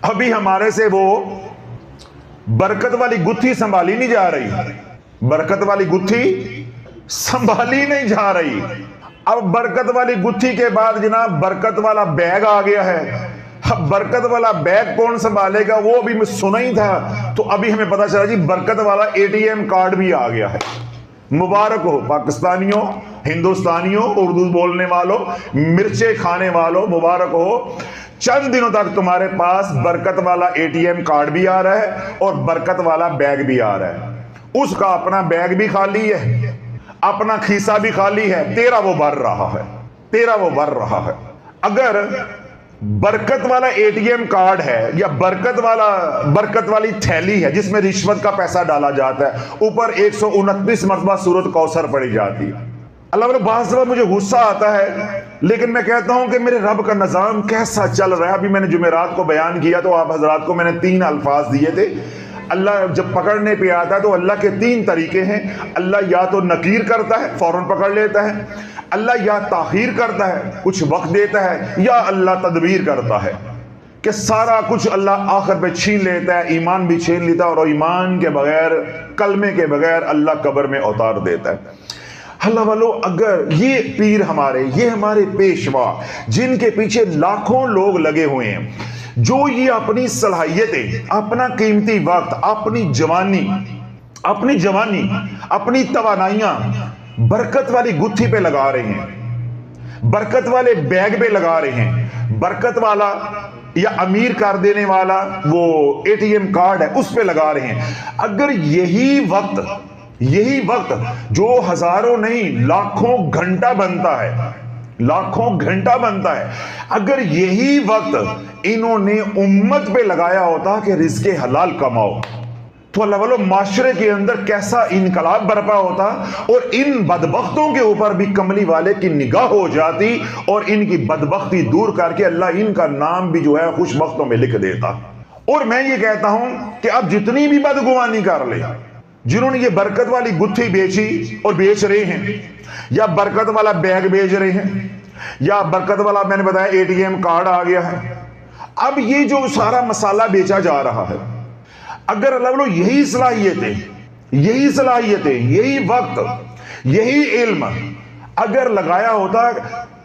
ابھی ہمارے سے وہ برکت والی گتھی سنبھالی نہیں جا رہی، برکت والی گتھی سنبھالی نہیں جا رہی۔ اب برکت والی گتھی کے بعد جناب برکت والا بیگ آ گیا ہے۔ اب برکت والا بیگ کون سنبھالے گا وہ بھی میں سنا ہی تھا، تو ابھی ہمیں پتا چلا جی برکت والا ATM کارڈ بھی آ گیا ہے۔ مبارک ہو پاکستانیوں، ہندوستانیوں، اردو بولنے والوں، مرچیں کھانے والوں، مبارک ہو۔ چند دنوں تک تمہارے پاس برکت والا ATM کارڈ بھی آ رہا ہے اور برکت والا بیگ بھی آ رہا ہے۔ اس کا اپنا بیگ بھی خالی ہے، اپنا کھیسا بھی خالی ہے، تیرا وہ بھر رہا ہے، تیرا وہ بھر رہا ہے۔ اگر برکت والا ATM کارڈ ہے یا برکت والی تھیلی ہے جس میں رشوت کا پیسہ ڈالا جاتا ہے، اوپر 129 مرتبہ سورۃ کوثر پڑھی جاتی ہے۔ اللہ والے بعض دفعہ مجھے غصہ آتا ہے، لیکن میں کہتا ہوں کہ میرے رب کا نظام کیسا چل رہا ہے۔ ابھی میں نے جمعرات کو بیان کیا تو آپ حضرات کو میں نے 3 الفاظ دیے تھے۔ اللہ جب پکڑنے پہ آتا ہے تو اللہ کے 3 طریقے ہیں۔ اللہ یا تو نکیر کرتا ہے، فوراً پکڑ لیتا ہے، اللہ یا تاخیر کرتا ہے، کچھ وقت دیتا ہے، یا اللہ تدبیر کرتا ہے کہ سارا کچھ اللہ آخر پہ چھین لیتا ہے، ایمان بھی چھین لیتا ہے، اور ایمان کے بغیر، کلمے کے بغیر اللہ قبر میں اتار دیتا ہے۔ اللہ والو، اگر یہ پیر ہمارے، یہ ہمارے پیشوا جن کے پیچھے لاکھوں لوگ لگے ہوئے ہیں، جو یہ اپنی صلاحیتیں، اپنا قیمتی وقت، اپنی جوانی، اپنی توانائیاں برکت والی گتھی پہ لگا رہے ہیں، برکت والے بیگ پہ لگا رہے ہیں، برکت والا یا امیر کر دینے والا وہ ATM کارڈ ہے اس پہ لگا رہے ہیں، اگر یہی وقت جو ہزاروں نہیں لاکھوں گھنٹہ بنتا ہے، اگر یہی وقت انہوں نے امت پہ لگایا ہوتا کہ رزق حلال کماؤ، تو اللہ والو معاشرے کے اندر کیسا انقلاب برپا ہوتا، اور ان بدبختوں کے اوپر بھی کملی والے کی نگاہ ہو جاتی اور ان کی بدبختی دور کر کے اللہ ان کا نام بھی جو ہے خوش بختوں میں لکھ دیتا۔ اور میں یہ کہتا ہوں کہ اب جتنی بھی بدگمانی کر لے، جنہوں نے یہ برکت والی گتھی بیچی اور بیچ رہے ہیں، یا برکت والا بیگ بیچ رہے ہیں، یا برکت والا میں نے بتایا ATM کارڈ آ گیا ہے، اب یہ جو سارا مسالہ بیچا جا رہا ہے، اگر اللہ والو یہی صلاحیتیں، یہی وقت، یہی علم اگر لگایا ہوتا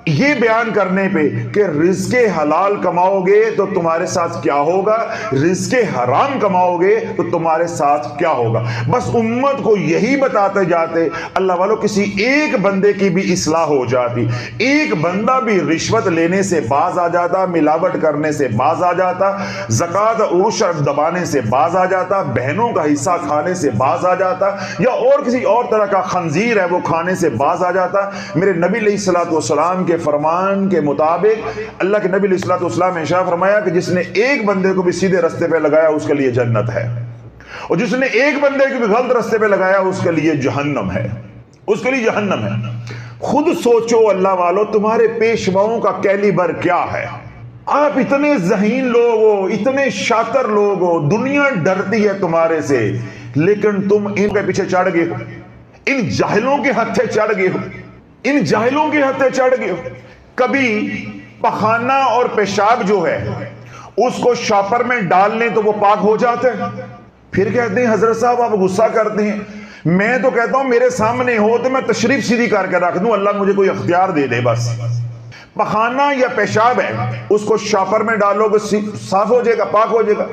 یہ بیان کرنے پہ کہ رزق حلال کماؤ گے تو تمہارے ساتھ کیا ہوگا، رزق حرام کماؤ گے تو تمہارے ساتھ کیا ہوگا، بس امت کو یہی بتاتے جاتے، اللہ والو کسی ایک بندے کی بھی اصلاح ہو جاتی، ایک بندہ بھی رشوت لینے سے باز آ جاتا، ملاوٹ کرنے سے باز آ جاتا، زکوٰۃ عشر دبانے سے باز آ جاتا، بہنوں کا حصہ کھانے سے باز آ جاتا، یا اور کسی اور طرح کا خنزیر ہے وہ کھانے سے باز آ جاتا۔ میرے نبی علیہ الصلوۃ والسلام کے فرمان کے مطابق اللہ کے نبی علیہ الصلوۃ والسلام نے ارشاد فرمایا کہ جس نے ایک بندے کو بھی سیدھے رستے پہ لگایا اس کے لیے جنت ہے، اور جس نے ایک بندے کو بھی غلط رستے پہ لگایا اس کے لیے جہنم ہے، اس کے لیے جہنم ہے۔ خود سوچو اللہ والو تمہارے پیشواؤں کا کیلیبر کیا ہے؟ آپ اتنے ذہین لوگ ہو، اتنے شاطر لوگ ہو، دنیا ڈرتی ہے تمہارے سے، لیکن تم ان کے پیچھے چڑھ گئے ہو، ان جاہلوں کے ہتھے چڑھ گئے ہو، ان جاہلوں کے ہتھے چڑھ گئے ہو۔ کبھی پخانہ اور پیشاب جو ہے اس کو شاپر میں ڈال لیں تو وہ پاک ہو جاتا ہے، پھر کہتے ہیں حضرت صاحب آپ غصہ کرتے ہیں، میں تو کہتا ہوں میرے سامنے ہو تو میں تشریف سیدھی کر کے رکھ دوں، اللہ مجھے کوئی اختیار دے دے بس۔ پخانہ یا پیشاب ہے اس کو شاپر میں ڈالو گے صاف ہو جائے گا، پاک ہو جائے گا،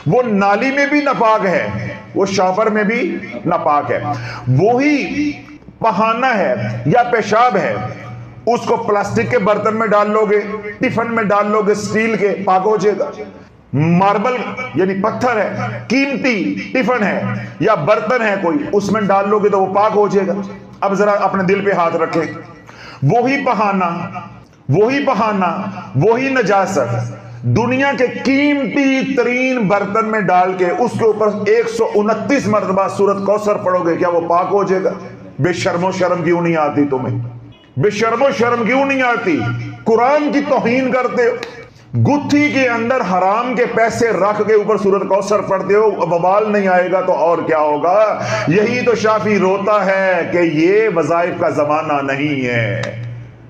وہ نالی میں بھی ناپاک ہے، وہ شاپر میں بھی ناپاک ہے۔ وہی پخانہ ہے یا پیشاب ہے اس کو پلاسٹک کے برتن میں ڈال لو گے، ٹفن میں ڈال لو گے اسٹیل کے، پاک ہو جائے گا۔ ماربل یعنی پتھر ہے، قیمتی ٹفن ہے یا برتن ہے کوئی، اس میں ڈال لو گے تو وہ پاک ہو جائے گا۔ اب ذرا اپنے دل پہ ہاتھ رکھیں، وہی پہانا، وہی نجاست دنیا کے قیمتی ترین برتن میں ڈال کے اس کے اوپر 129 مرتبہ سورۃ کوثر پڑھو گے، کیا وہ پاک ہو جائے گا؟ بے شرم و شرم کیوں نہیں آتی تمہیں؟ بے شرم و شرم کیوں نہیں آتی؟ قرآن کی توہین کرتے ہو، گتھی کے اندر حرام کے پیسے رکھ کے اوپر سورۃ کوثر پڑھتے ہو، وبال نہیں آئے گا تو اور کیا ہوگا؟ یہی تو شافی روتا ہے کہ یہ وظائف کا زمانہ نہیں ہے۔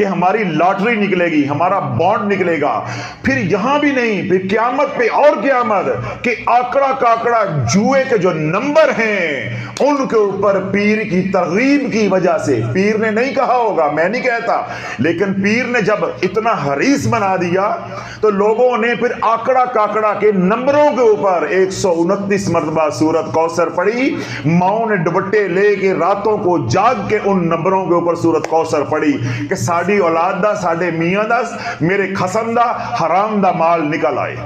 کہ ہماری لاٹری نکلے گی, ہمارا بانڈ نکلے گا. پھر یہاں بھی نہیں, پھر قیامت پہ اور قیامت کہ آکڑا کاکڑا جوئے کے جو نمبر ہیں ان کے اوپر پیر کی ترغیب کی وجہ سے, پیر نے نہیں کہا ہوگا, میں نہیں کہتا, لیکن پیر نے جب اتنا حریص بنا دیا تو لوگوں نے پھر آکڑا کاکڑا کے نمبروں کے اوپر 129 مرتبہ سورت کوثر پڑھی. ماؤں نے دوپٹے لے کے راتوں کو جاگ کے ان نمبروں کے اوپر سورت کوثر پڑھی کہ ساڈی اولاد دا, ساڈے میاں دا, میرے خسم دا حرام دا مال نکل آئے.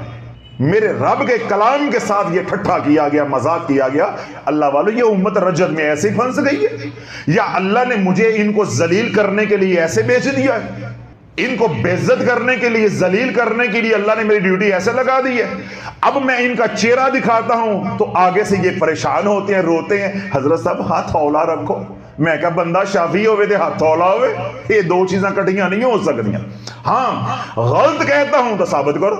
میرے رب کے کلام کے ساتھ یہ ٹھٹھا کیا گیا, مذاق کیا گیا. اللہ والو, یہ امت رجت میں ایسے ہی پھنس گئی ہے, یا اللہ نے مجھے ان کو ذلیل کرنے کے لیے ایسے بیچ دیا ہے, ان کو بے عزت کرنے کے لیے, ذلیل کرنے کے لیے اللہ نے میری ڈیوٹی ایسے لگا دی ہے. اب میں ان کا چہرہ دکھاتا ہوں تو آگے سے یہ پریشان ہوتے ہیں, روتے ہیں, حضرت صاحب ہاتھ اولا رکھو. میں کہا بندہ شافی ہوئے تھے ہاتھ اولا ہوئے, یہ دو چیزاں کٹیاں نہیں ہو سکتی. ہاں غلط کہتا ہوں تو ثابت کرو,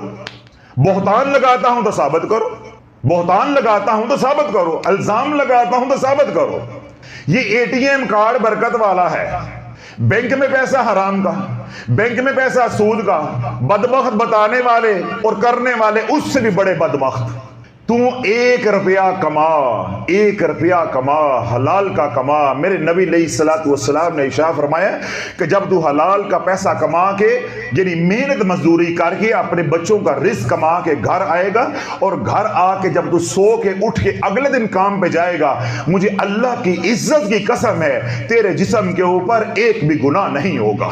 بہتان لگاتا ہوں تو ثابت کرو, بہتان لگاتا ہوں تو ثابت کرو, الزام لگاتا ہوں تو ثابت کرو. یہ ATM کارڈ برکت والا ہے, بینک میں پیسہ حرام کا, بینک میں پیسہ سود کا. بدبخت بتانے والے اور کرنے والے اس سے بھی بڑے بدبخت. تو 1 روپیہ کما, 1 روپیہ کما, حلال کا کما. میرے نبی علیہ الصلوۃ والسلام نے ارشاد فرمایا کہ جب تو حلال کا پیسہ کما کے, یعنی محنت مزدوری کر کے اپنے بچوں کا رزق کما کے گھر آئے گا, اور گھر آ کے جب تو سو کے اٹھ کے اگلے دن کام پہ جائے گا, مجھے اللہ کی عزت کی قسم ہے تیرے جسم کے اوپر ایک بھی گناہ نہیں ہوگا.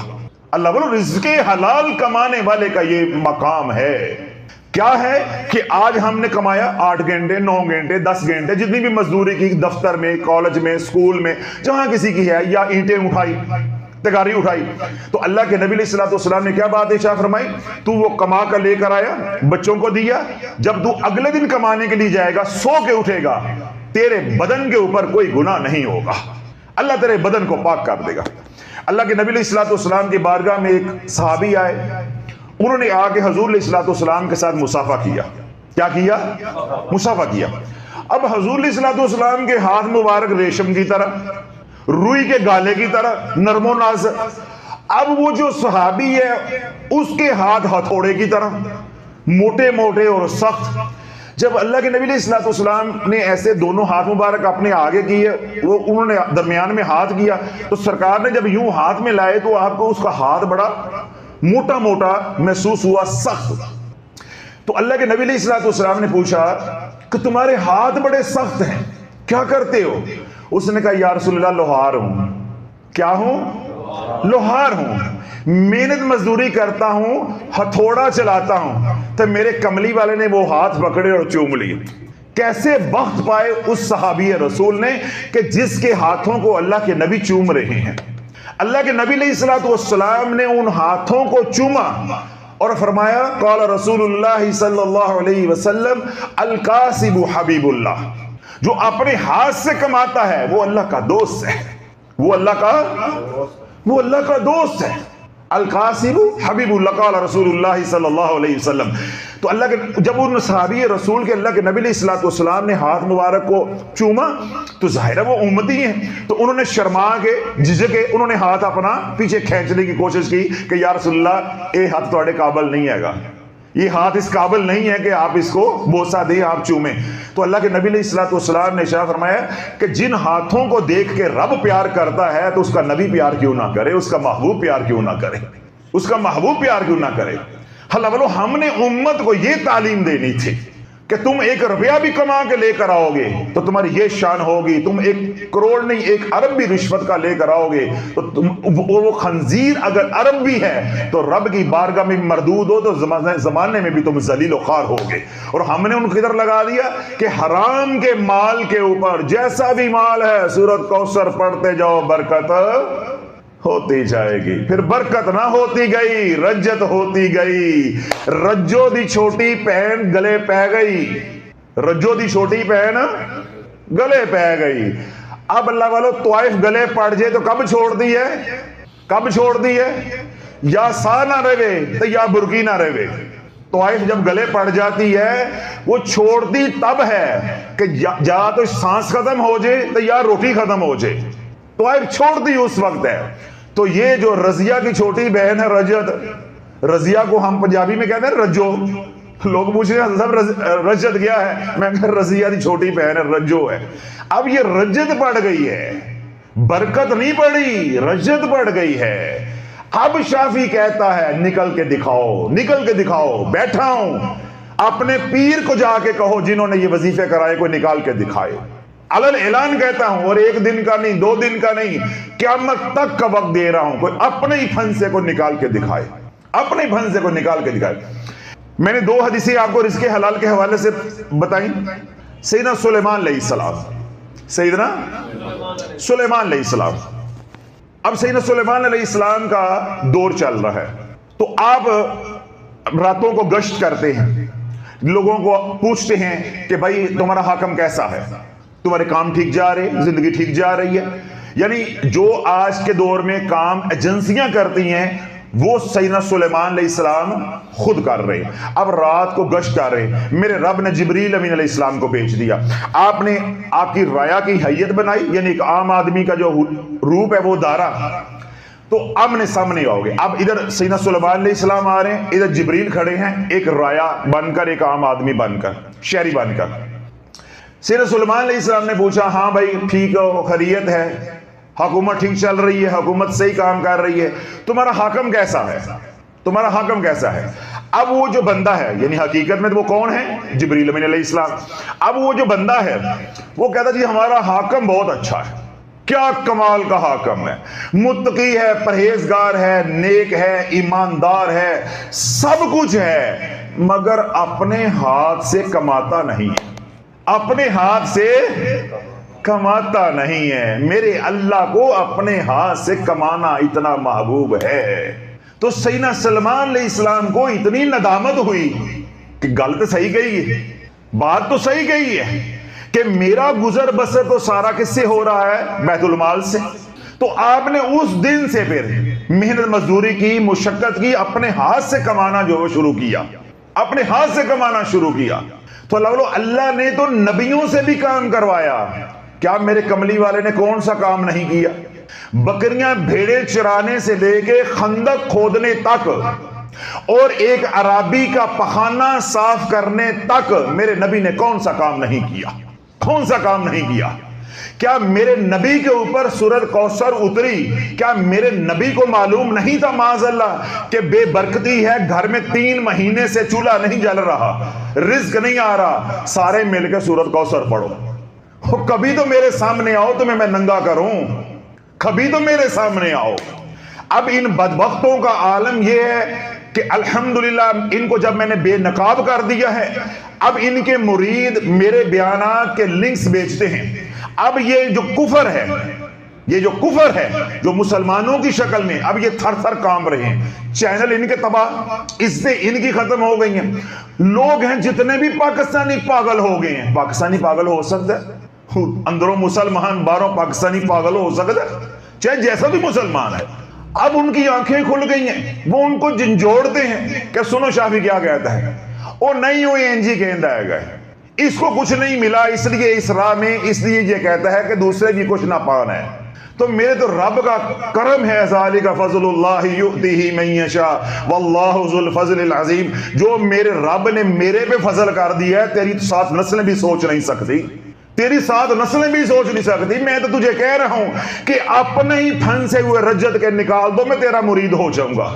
اللہ بولو, رزق حلال کمانے والے کا یہ مقام ہے. کیا ہے کہ آج ہم نے کمایا 8 گھنٹے 9 گھنٹے 10 گھنٹے جتنی بھی مزدوری کی, دفتر میں, کالج میں, اسکول میں, جہاں کسی کی ہے, یا اینٹیں اٹھائی, تگاری اٹھائی, تو اللہ کے نبی علیہ الصلوۃ والسلام نے کیا بات ارشاد فرمائی, تو وہ کما کر لے کر آیا, بچوں کو دیا, جب تو اگلے دن کمانے کے لیے جائے گا, سو کے اٹھے گا, تیرے بدن کے اوپر کوئی گناہ نہیں ہوگا. اللہ تیرے بدن کو پاک کر دے گا. اللہ کے نبی علیہ الصلوۃ والسلام کی بارگاہ میں ایک صحابی آئے, انہوں نے آ کے حضور علیہ الصلوۃ والسلام کے ساتھ مصافحہ کیا. کیا کیا؟ مصافحہ کیا. اب حضور علیہ الصلوۃ والسلام کے ہاتھ مبارک ریشم کی طرح, روئی کے گالے کی طرح نرم و نازک. اب وہ جو صحابی ہے اس کے ہاتھ ہتھوڑے کی طرح موٹے موٹے اور سخت. جب اللہ کے نبی علیہ الصلوۃ والسلام نے ایسے دونوں ہاتھ مبارک اپنے آگے کیے, وہ انہوں نے درمیان میں ہاتھ کیا, تو سرکار نے جب یوں ہاتھ میں لائے تو آپ کو اس کا ہاتھ بڑا موٹا موٹا محسوس ہوا, سخت. تو اللہ کے نبی علیہ الصلوۃ والسلام نے پوچھا کہ تمہارے ہاتھ بڑے سخت ہیں, کیا کرتے ہو؟ اس نے کہا یا رسول اللہ, لوہار ہوں. کیا ہوں؟ لوہار ہوں, محنت مزدوری کرتا ہوں, ہتھوڑا چلاتا ہوں. تو میرے کملی والے نے وہ ہاتھ پکڑے اور چوم لیے. کیسے بخت پائے اس صحابی رسول نے کہ جس کے ہاتھوں کو اللہ کے نبی چوم رہے ہیں. اللہ کے نبی علیہ الصلوۃ والسلام نے ان ہاتھوں کو چوما اور فرمایا قال رسول اللہ صلی اللہ علیہ وسلم القاسب حبیب اللہ. جو اپنے ہاتھ سے کماتا ہے وہ اللہ کا دوست ہے, وہ اللہ کا دوست ہے. القاسب حبیب اللہ قال رسول اللہ صلی اللہ علیہ وسلم. تو اللہ کے جب ان صحابی رسول کے اللہ کے نبی علیہ الصلوۃ والسلام نے ہاتھ مبارک کو چوما تو ظاہر ہے وہ امتی ہیں, تو انہوں نے شرما کے جھجک کے انہوں نے ہاتھ اپنا پیچھے کھینچنے کی کوشش کی کہ یا رسول اللہ یہ ہاتھ تھوڑے قابل نہیں ہے گا, یہ ہاتھ اس قابل نہیں ہے کہ آپ اس کو بوسہ دیں, آپ چومیں. تو اللہ کے نبی علیہ الصلوۃ والسلام نے ارشاد فرمایا کہ جن ہاتھوں کو دیکھ کے رب پیار کرتا ہے تو اس کا نبی پیار کیوں نہ کرے, اس کا محبوب پیار کیوں نہ کرے, اس کا محبوب پیار کیوں نہ کرے. اللہ والو, ہم نے امت کو یہ تعلیم دینی تھی کہ تم 1 روپیہ بھی کما کے لے کر آؤ گے تو تمہاری یہ شان ہوگی, تم 1 کروڑ نہیں 1 ارب بھی رشوت کا لے کر آؤ گے تو وہ خنزیر اگر ارب بھی ہے تو رب کی بارگاہ میں مردود ہو تو زمانے میں بھی تم ذلیل و خوار ہوگے. اور ہم نے ان کو ادھر لگا دیا کہ حرام کے مال کے اوپر جیسا بھی مال ہے سورۃ کوثر پڑھتے جاؤ, برکت ہوتی جائے گی. پھر برکت نہ ہوتی گئی, رجت ہوتی گئی. رجو دی چھوٹی بہن گلے پہ گئی, رجو دی چھوٹی بہن گلے پہ گئی. اب اللہ والو طائف گلے پڑ جائے تو کب چھوڑ دی ہے, کب چھوڑ دی ہے؟ یا سا نہ رہے تو یا برکی نہ رہے. طائف جب گلے پڑ جاتی ہے وہ چھوڑتی تب ہے کہ یا تو سانس ختم ہو جائے تو یا روٹی ختم ہو جائے. طائف چھوڑ دی اس وقت ہے. تو یہ جو رضیہ کی چھوٹی بہن ہے رجت، رضیہ کو ہم پنجابی میں کہتے ہیں رجو، لوگ پوچھ رہے ہیں سب رجت کیا ہے، میں کہا رضیہ کی چھوٹی بہن ہے رجو ہے۔ اب یہ رجت پڑ گئی ہے، برکت نہیں پڑی، رجت پڑ گئی ہے۔ اب شافعی کہتا ہے نکل کے دکھاؤ، نکل کے دکھاؤ، بیٹھا ہوں، اپنے پیر کو جا کے کہو جنہوں نے یہ وظیفے کرائے کوئی نکال کے دکھائے۔ علل اعلان کہتا ہوں، اور 1 دن کا نہیں، 2 دن کا نہیں، قیامت تک کا وقت دے رہا ہوں، کوئی اپنے ہی پھن سے کوئی نکال کے دکھائے، اپنے پھن سے کوئی نکال کے دکھائے۔ میں نے 2 حدیثیں آپ کو رزق حلال کے حوالے سے بتائیں۔ سیدنا سلیمان علیہ السلام، سیدنا سلیمان علیہ السلام، اب سیدنا سلیمان علیہ السلام کا دور چل رہا ہے، تو آپ راتوں کو گشت کرتے ہیں، لوگوں کو پوچھتے ہیں کہ بھائی تمہارا حاکم کیسا ہے، تمہارے کام ٹھیک جا رہے، زندگی ٹھیک جا رہی ہے؟ یعنی جو آج کے دور میں کام ایجنسیاں کرتی ہیں وہ سیدنا سلیمان علیہ السلام خود کر رہے ہیں۔ اب رات کو گشت کر رہے ہیں، میرے رب نے جبریل امین علیہ السلام کو بھیج دیا، آپ نے آپ کی رایا کی حیت بنائی، یعنی ایک عام آدمی کا جو روپ ہے وہ دارا، تو آمنے سامنے آؤ گے۔ اب ادھر سیدنا سلیمان علیہ السلام آ رہے ہیں، ادھر جبریل کھڑے ہیں، ایک رایا بن کر، ایک عام آدمی بن کر، شہری بن کر۔ سیدنا سلیمان علیہ السلام نے پوچھا ہاں بھائی ٹھیک ہو، خیریت ہے، حکومت ٹھیک چل رہی ہے، حکومت صحیح کام کر رہی ہے، تمہارا حاکم کیسا ہے، تمہارا حاکم کیسا ہے؟ اب وہ جو بندہ ہے، یعنی حقیقت میں وہ کون ہے؟ جبریل امین علیہ السلام۔ اب وہ جو بندہ ہے وہ کہتا جی ہمارا حاکم بہت اچھا ہے، کیا کمال کا حاکم ہے، متقی ہے، پرہیزگار ہے، نیک ہے، ایماندار ہے، سب کچھ ہے، مگر اپنے ہاتھ سے کماتا نہیں ہے، اپنے ہاتھ سے کماتا نہیں ہے۔ میرے اللہ کو اپنے ہاتھ سے کمانا اتنا محبوب ہے۔ تو سیدنا سلیمان علیہ السلام کو اتنی ندامت ہوئی کہ گل تو صحیح گئی ہے، بات تو صحیح گئی ہے کہ میرا گزر بسر تو سارا کس سے ہو رہا ہے؟ بیت المال سے۔ تو آپ نے اس دن سے پھر محنت مزدوری کی، مشقت کی، اپنے ہاتھ سے کمانا جو وہ شروع کیا، اپنے ہاتھ سے کمانا شروع کیا۔ تو اللہ نے تو نبیوں سے بھی کام کروایا، کیا میرے کملی والے نے کون سا کام نہیں کیا؟ بکریاں بھیڑے چرانے سے لے کے خندق کھودنے تک، اور ایک عرابی کا پخانہ صاف کرنے تک میرے نبی نے کون سا کام نہیں کیا؟ کون سا کام نہیں کیا؟ کیا میرے نبی کے اوپر سورۃ کوثر اتری؟ کیا میرے نبی کو معلوم نہیں تھا معاذ اللہ کہ بے برکتی ہے، گھر میں 3 مہینے سے چولہا نہیں جل رہا، رزق نہیں آ رہا؟ سارے مل کے سورۃ کوثر پڑھو، کبھی تو میرے سامنے آؤ، تمہیں میں ننگا کروں، کبھی تو میرے سامنے آؤ۔ اب ان بدبختوں کا عالم یہ ہے کہ الحمدللہ ان کو جب میں نے بے نقاب کر دیا ہے، اب ان کے مرید میرے بیانات کے لنکس بیچتے ہیں۔ اب یہ جو کفر ہے، یہ جو کفر ہے جو مسلمانوں کی شکل میں، اب یہ تھر تھر کام رہے ہیں، چینل ان کے تباہ، عزتیں ان کی ختم ہو گئی ہیں۔ لوگ ہیں جتنے بھی پاکستانی پاگل ہو گئے ہیں، پاکستانی پاگل ہو سکتا ہے، اندروں مسلمان باہروں پاکستانی پاگل ہو سکتا ہے، چاہے جیسا بھی مسلمان ہے۔ اب ان کی آنکھیں کھل گئی ہیں، وہ ان کو جھنجھوڑتے ہیں کہ سنو شافعی کیا کہتا ہے، او نہیں ہوئی انجی کہندہ ہے گئے، اس کو کچھ نہیں ملا اس لیے اس راہ میں، اس لیے یہ کہتا ہے کہ دوسرے کی کچھ نہ پان ہے۔ تو میرے تو رب کا کرم ہے، ذالک فضل اللہ یؤتیہ من یشاء واللہ ذو الفضل العظیم، جو میرے رب نے میرے پہ فضل کر دیا ہے، تیری 7 نسلیں بھی سوچ نہیں سکتی، تیری 7 نسلیں بھی سوچ نہیں سکتی۔ میں تو تجھے کہہ رہا ہوں کہ اپنے ہی پھن سے ہوئے رجت کے نکال دو، میں تیرا مرید ہو جاؤں گا،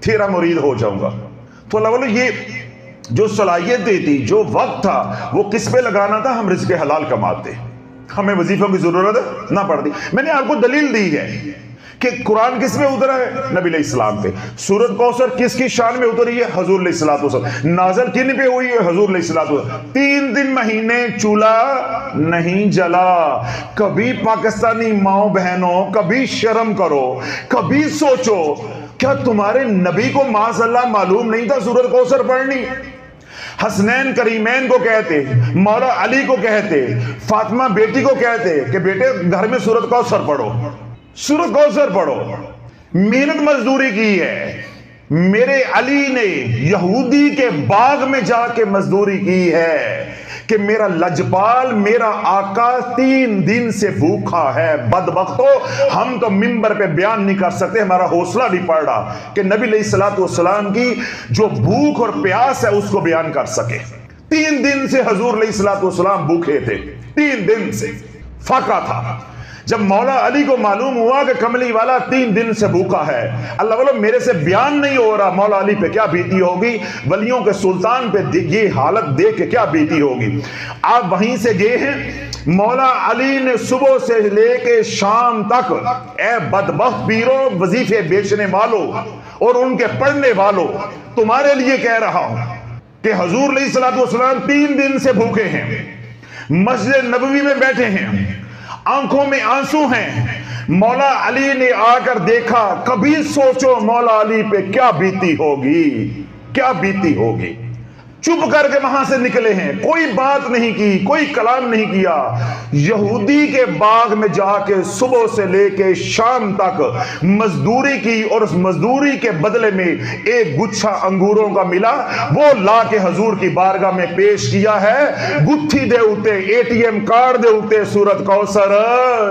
تیرا مرید ہو جاؤں گا۔ تو اللہ والو یہ جو صلاحیت دیتی، جو وقت تھا، وہ کس پہ لگانا تھا؟ ہم رزق حلال کماتے، ہمیں وظیفوں کی ضرورت نہ پڑتی۔ میں نے آپ کو دلیل دی ہے کہ قرآن کس میں اترا ہے؟ نبی علیہ السلام پہ۔ سورۃ کوثر کس کی شان میں اتری ہے؟ حضور علیہ السلام۔ نازل کن پہ ہوئی ہے؟ حضور علیہ السلام۔ 3 مہینے چولہا نہیں جلا۔ کبھی پاکستانی ماؤں بہنوں کبھی شرم کرو، کبھی سوچو، کیا تمہارے نبی کو معاذ اللہ معلوم نہیں تھا سورۃ کوثر پڑھنی؟ حسنین کریمین کو کہتے، مولا علی کو کہتے، فاطمہ بیٹی کو کہتے کہ بیٹے گھر میں سورۃ کوثر پڑھو، سورۃ کوثر پڑھو۔ محنت مزدوری کی ہے، میرے علی نے یہودی کے باغ میں جا کے مزدوری کی ہے کہ میرا لجپال میرا آقا 3 دن سے بھوکا ہے. بدبختو ہم تو منبر پہ بیان نہیں کر سکتے, ہمارا حوصلہ نہیں پڑ رہا کہ نبی علیہ الصلوۃ والسلام کی جو بھوک اور پیاس ہے اس کو بیان کر سکے. 3 دن سے حضور علیہ الصلوۃ والسلام بھوکے تھے, 3 دن سے فاقہ تھا. جب مولا علی کو معلوم ہوا کہ کملی والا 3 دن سے بھوکا ہے, اللہ والو میرے سے بیان نہیں ہو رہا, مولا علی پہ کیا بیتی ہوگی, ولیوں کے سلطان پہ یہ حالت دیکھ کے کیا بیتی ہوگی. آپ وہیں سے گئے ہیں, مولا علی نے صبح سے لے کے شام تک, اے بدبخت پیرو وظیفے بیچنے والوں اور ان کے پڑھنے والوں, تمہارے لیے کہہ رہا ہوں کہ حضور علیہ الصلوۃ والسلام 3 دن سے بھوکے ہیں, مسجد نبوی میں بیٹھے ہیں, آنکھوں میں آنسو ہیں. مولا علی نے آ کر دیکھا, کبھی سوچو مولا علی پہ کیا بیتی ہوگی, کیا بیتی ہوگی. چپ کر کے وہاں سے نکلے ہیں, کوئی بات نہیں کی, کوئی کلام نہیں کیا. یہودی کے باغ میں جا کے صبح سے لے کے شام تک مزدوری کی, اور اس مزدوری کے بدلے میں ایک گچھا انگوروں کا ملا, وہ لا کے حضور کی بارگاہ میں پیش کیا ہے. گتھی دے اتے, ATM کارڈ دے اتے سورت کوثر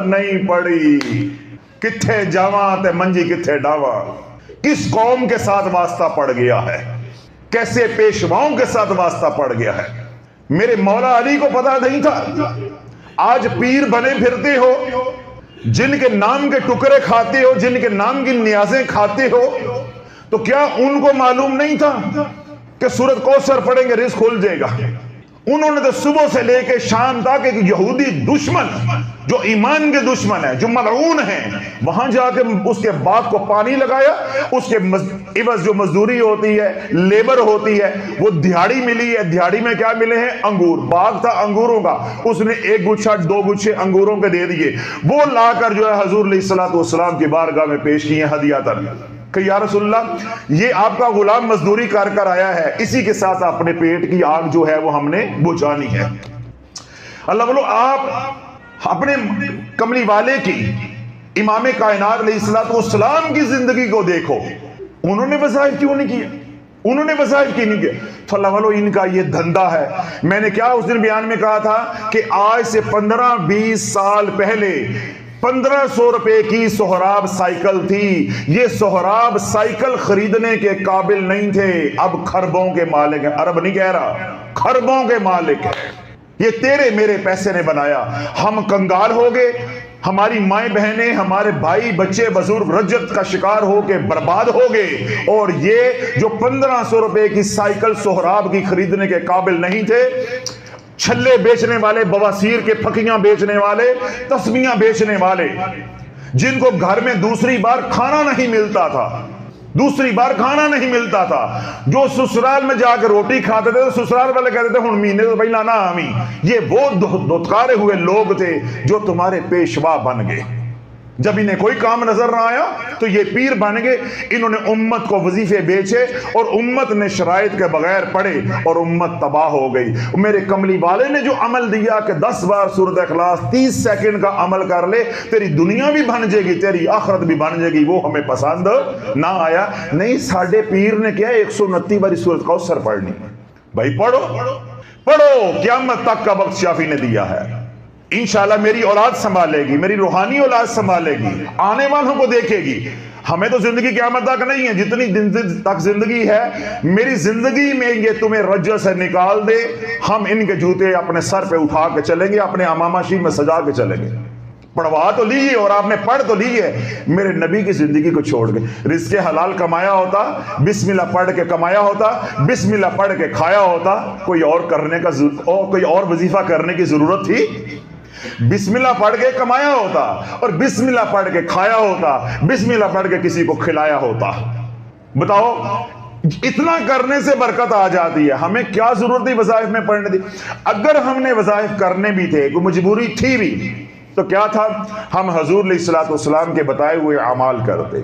نہیں پڑی. کتھے جاواں تے منجی کتھے ڈاواں, کس قوم کے ساتھ واسطہ پڑ گیا ہے, کیسے پیشواؤں کے ساتھ واسطہ پڑ گیا ہے. میرے مولا علی کو پتا نہیں تھا. آج پیر بنے پھرتے ہو, جن کے نام کے ٹکڑے کھاتے ہو, جن کے نام کی نیازیں کھاتے ہو, تو کیا ان کو معلوم نہیں تھا کہ سورت کوثر پڑھیں گے رزق کھل جائے گا. انہوں نے تو صبح سے لے کے شام تک ایک یہودی دشمن, جو ایمان کے دشمن ہے, جو ملعون ہیں, وہاں جا کے اس کے باغ کو پانی لگایا. اس کے عوض جو مزدوری ہوتی ہے, لیبر ہوتی ہے, وہ دہاڑی ملی ہے. دہاڑی میں کیا ملے ہیں, انگور. باغ تھا انگوروں کا, اس نے 1 گچھا 2 گچھے انگوروں کے دے دیے. وہ لا کر جو ہے حضور علیہ الصلوۃ والسلام کی بارگاہ میں پیش کیے ہدیۃً کہ یا رسول اللہ, یہ آپ کا غلام مزدوری کر کر آیا ہے, اسی کے ساتھ اپنے پیٹ کی آگ جو ہے وہ ہم نے بجھانی ہے. اللہ بولو آپ اپنے کملی والے کی, امام کائنات علیہ الصلوۃ والسلام کی زندگی کو دیکھو. انہوں نے وظائف کیوں نہیں کیے, انہوں نے وظائف کی نہیں کیے. تو اللہ والو ان کا یہ دھندا ہے. میں نے کیا اس دن بیان میں کہا تھا کہ آج سے 15-20 سال پہلے 1500 روپے کی سہراب سائیکل تھی. یہ سہراب سائیکل خریدنے کے قابل نہیں تھے, اب خربوں کے مالک ہیں. عرب نہیں کہہ رہا, خربوں کے مالک ہیں. یہ تیرے میرے پیسے نے بنایا. ہم کنگال ہو گئے, ہماری مائیں بہنیں, ہمارے بھائی بچے بزرگ رجت کا شکار ہو کے برباد ہو گئے, اور یہ جو 1500 روپے کی سائیکل سہراب کی خریدنے کے قابل نہیں تھے, چھلے بیچنے والے, بواسیر کے پھکیاں بیچنے والے, تسبیحاں بیچنے والے, جن کو گھر میں دوسری بار کھانا نہیں ملتا تھا, دوسری بار کھانا نہیں ملتا تھا, جو سسرال میں جا کے روٹی کھاتے تھے تو سسرال والے کہتے تھے ہن مہینے تو پہلا نہ آویں. یہ وہ دھتکارے ہوئے لوگ تھے جو تمہارے پیشوا بن گئے. جب انہیں کوئی کام نظر نہ آیا تو یہ پیر بن گئے. انہوں نے امت کو وظیفے بیچے, اور امت نے شرائط کے بغیر پڑھے, اور امت تباہ ہو گئی. میرے کملی والے نے جو عمل دیا کہ 10 بار سورۃ اخلاص 30 سیکنڈ کا عمل کر لے, تیری دنیا بھی بن جائے گی, تیری آخرت بھی بن جائے گی, وہ ہمیں پسند نہ آیا. نہیں, ساڈے پیر نے کیا 129 باری سورۃ کوثر پڑھنی. بھائی پڑھو پڑھو, قیامت تک کا وقت شافی نے دیا ہے. انشاءاللہ میری اولاد سنبھالے گی, میری روحانی اولاد سنبھالے گی, آنے والوں کو دیکھے گی. ہمیں تو زندگی قیامت تک نہیں ہے, جتنی دن تک زندگی ہے میری زندگی میں یہ تمہیں رجت سے نکال دے, ہم ان کے جوتے اپنے سر پہ اٹھا کے چلیں گے, اپنے امامہ شریف میں سجا کے چلیں گے. پڑھوا تو لی ہے اور آپ نے پڑھ تو لی ہے, میرے نبی کی زندگی کو چھوڑ کے. رزق حلال کمایا ہوتا, بسم اللہ پڑھ کے کمایا ہوتا, بسم اللہ پڑھ کے کھایا ہوتا, کوئی اور کرنے کا کوئی اور وظیفہ کرنے کی ضرورت تھی؟ بسم اللہ پڑھ کے کمایا ہوتا, اور بسم اللہ پڑھ کے کھایا ہوتا, بسم اللہ پڑھ کے کسی کو کھلایا ہوتا. بتاؤ, اتنا کرنے سے برکت آ جاتی ہے. ہمیں کیا ضرورت تھی وظائف میں پڑھنے دی؟ اگر ہم نے وظائف کرنے بھی تھے, کوئی مجبوری تھی بھی, تو کیا تھا, ہم حضور علیہ الصلوۃ والسلام کے بتائے ہوئے اعمال کرتے.